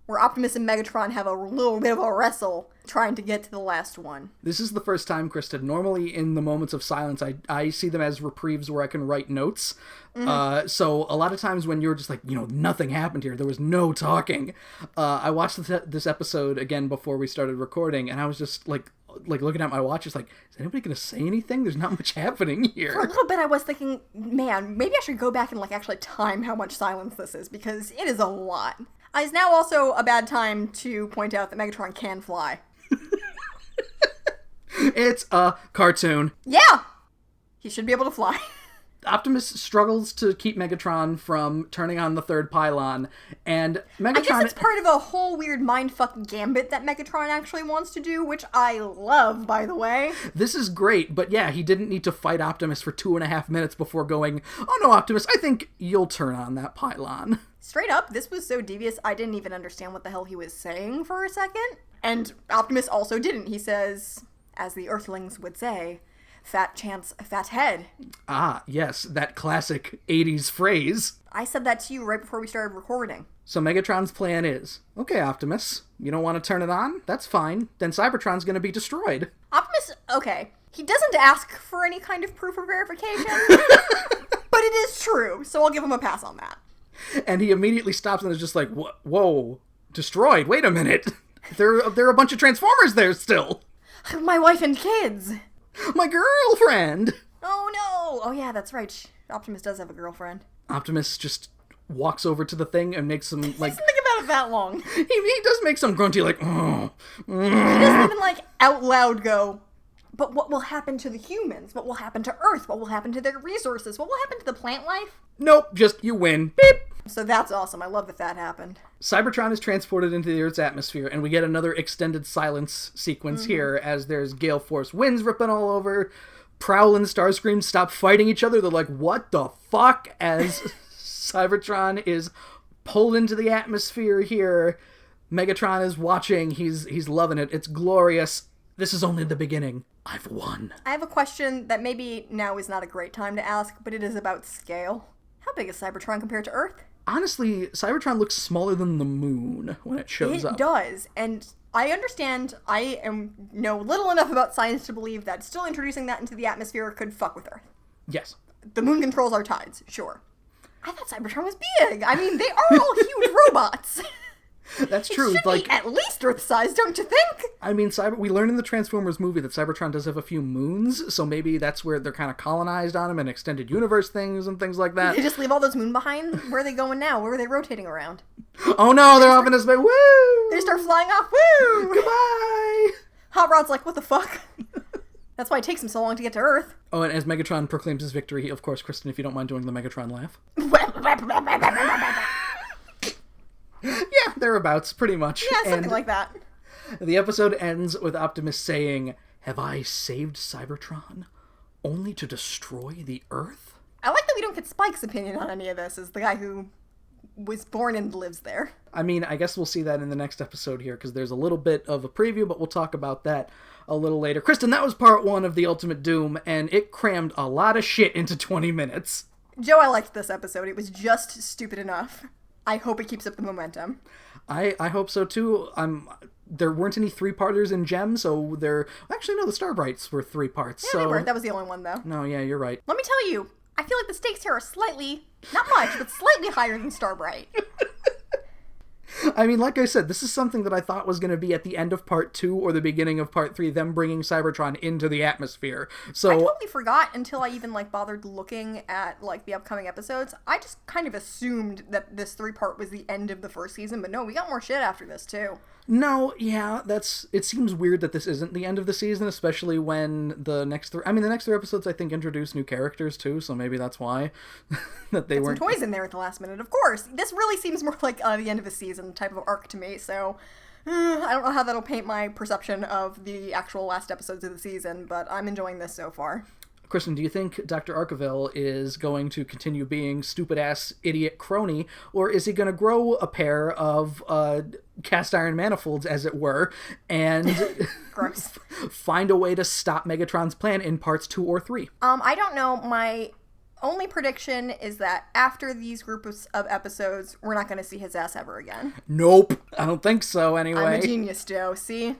where Optimus and Megatron have a little bit of a wrestle trying to get to the last one. This is the first time, Kristen. Normally, in the moments of silence, I see them as reprieves where I can write notes. Mm-hmm. So a lot of times when you're just like, nothing happened here, there was no talking. I watched this episode again before we started recording, and I was just like looking at my watch, just like, is anybody going to say anything? There's not much happening here. For a little bit, I was thinking, man, maybe I should go back and actually time how much silence this is, because it is a lot. It's now also a bad time to point out that Megatron can fly. It's a cartoon. Yeah! He should be able to fly. Optimus struggles to keep Megatron from turning on the 3rd pylon, and Megatron... I guess it's part of a whole weird mindfuck gambit that Megatron actually wants to do, which I love, by the way. This is great, but yeah, he didn't need to fight Optimus for 2.5 minutes before going, oh no, Optimus, I think you'll turn on that pylon. Straight up, this was so devious, I didn't even understand what the hell he was saying for a second. And Optimus also didn't. He says, as the Earthlings would say, fat chance, fat head. Ah, yes, that classic 80s phrase. I said that to you right before we started recording. So Megatron's plan is, okay, Optimus, you don't want to turn it on? That's fine. Then Cybertron's going to be destroyed. Optimus, okay, he doesn't ask for any kind of proof or verification, but it is true, so I'll give him a pass on that. And he immediately stops and is just like, whoa, destroyed, wait a minute. There are a bunch of Transformers there still. My wife and kids. My girlfriend. Oh no. Oh yeah, that's right. Optimus does have a girlfriend. Optimus just walks over to the thing and makes some, like... He doesn't think about it that long. He does make some grunty, like, oh. He doesn't even, out loud go, but what will happen to the humans? What will happen to Earth? What will happen to their resources? What will happen to the plant life? Nope, just you win. Beep. So that's awesome. I love that happened. Cybertron is transported into the Earth's atmosphere, and we get another extended silence sequence here as there's gale force winds ripping all over. Prowl and Starscream stop fighting each other. They're like, what the fuck? As Cybertron is pulled into the atmosphere here. Megatron is watching. He's loving it. It's glorious. This is only the beginning. I've won. I have a question that maybe now is not a great time to ask, but it is about scale. How big is Cybertron compared to Earth? Honestly, Cybertron looks smaller than the moon when it shows up. It does, and I understand. I know little enough about science to believe that still introducing that into the atmosphere could fuck with Earth. Yes. The moon controls our tides, sure. I thought Cybertron was big. I mean, they are all huge robots. That's true. It should be at least Earth size, don't you think? I mean, we learned in the Transformers movie that Cybertron does have a few moons, so maybe that's where they're kind of colonized on them and extended universe things and things like that. They just leave all those moon behind? Where are they going now? Where are they rotating around? Oh no, they're off in space. Woo! They start flying off. Woo! Goodbye! Hot Rod's like, what the fuck? That's why it takes him so long to get to Earth. Oh, and as Megatron proclaims his victory, of course, Kristen, if you don't mind doing the Megatron laugh. Yeah, thereabouts, pretty much. Yeah, something like that. The episode ends with Optimus saying, "Have I saved Cybertron only to destroy the Earth?" I like that we don't get Spike's opinion on any of this, as the guy who was born and lives there. I mean, I guess we'll see that in the next episode here, because there's a little bit of a preview, but we'll talk about that a little later. Kristen, that was part 1 of The Ultimate Doom, and it crammed a lot of shit into 20 minutes. Joe, I liked this episode. It was just stupid enough. I hope it keeps up the momentum. I hope so, too. There weren't any 3-parters in Gem, so actually, no, the Starbrights were 3 parts. Yeah, they were. That was the only one, though. No, yeah, you're right. Let me tell you, I feel like the stakes here are slightly, not much, but slightly higher than Starbright. I mean, like I said, this is something that I thought was going to be at the end of part 2 or the beginning of part 3, them bringing Cybertron into the atmosphere. So I totally forgot until I even, bothered looking at, the upcoming episodes. I just kind of assumed that this 3-part was the end of the first season, but no, we got more shit after this, too. No, yeah, it seems weird that this isn't the end of the season, especially when the next 3 episodes, I think, introduce new characters, too, so maybe that's why that they weren't... some toys in there at the last minute, of course. This really seems more like the end of a season type of arc to me, so I don't know how that'll paint my perception of the actual last episodes of the season, but I'm enjoying this so far. Kristen, do you think Dr. Arkeville is going to continue being stupid-ass idiot crony, or is he going to grow a pair of cast iron manifolds, as it were, and Gross. find a way to stop Megatron's plan in parts 2 or 3? I don't know. My only prediction is that after these groups of episodes, we're not going to see his ass ever again. Nope. I don't think so, anyway. I'm a genius, Joe. See?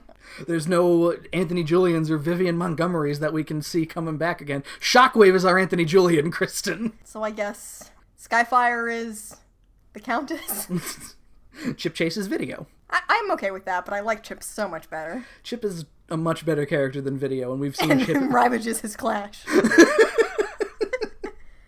There's no Anthony Julians or Vivian Montgomerys that we can see coming back again. Shockwave is our Anthony Julian, Kristen. So I guess Skyfire is the Countess? Chip Chase's Video. I'm okay with that, but I like Chip so much better. Chip is a much better character than Video, and we've seen Chip... And ravages his Clash.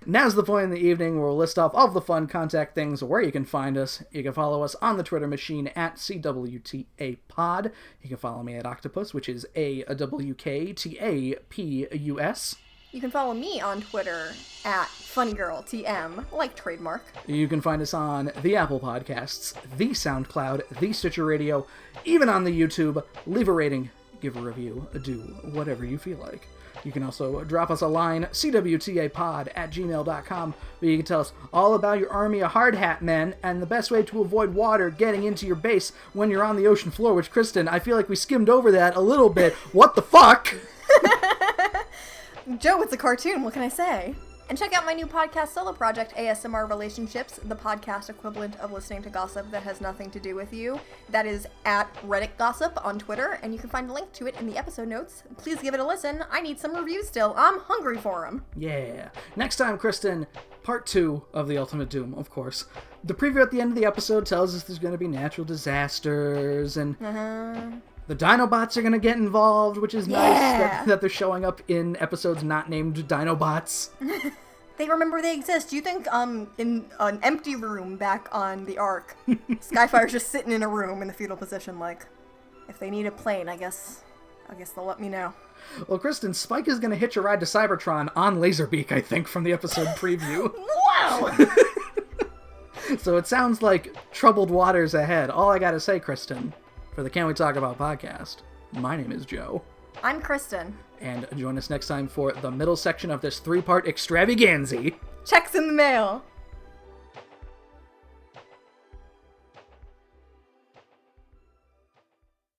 Now's the point in the evening where we'll list off all of the fun contact things where you can find us. You can follow us on the Twitter machine at cwtapod. You can follow me at Octopus, which is AWKTAPUS. You can follow me on Twitter at FunnyGirlTM, like trademark. You can find us on the Apple Podcasts, the SoundCloud, the Stitcher Radio, even on the YouTube. Leave a rating, give a review, do whatever you feel like. You can also drop us a line, cwtapod@gmail.com, where you can tell us all about your army of hard hat men and the best way to avoid water getting into your base when you're on the ocean floor, which, Kristen, I feel like we skimmed over that a little bit. What the fuck? Joe, it's a cartoon. What can I say? And check out my new podcast solo project, ASMR Relationships, the podcast equivalent of listening to gossip that has nothing to do with you. That is at Reddit Gossip on Twitter, and you can find a link to it in the episode notes. Please give it a listen. I need some reviews still. I'm hungry for them. Yeah. Next time, Kristen, part 2 of The Ultimate Doom, of course. The preview at the end of the episode tells us there's going to be natural disasters, and... The Dinobots are going to get involved, which is nice that they're showing up in episodes not named Dinobots. They remember they exist. Do you think in an empty room back on the Ark, Skyfire's just sitting in a room in the fetal position like, if they need a plane, I guess they'll let me know. Well, Kristen, Spike is going to hitch a ride to Cybertron on Laserbeak, I think, from the episode preview. Wow! So it sounds like troubled waters ahead. All I got to say, Kristen, for the Can We Talk About podcast, my name is Joe. I'm Kristen. And join us next time for the middle section of this 3-part extravaganza. Checks in the mail.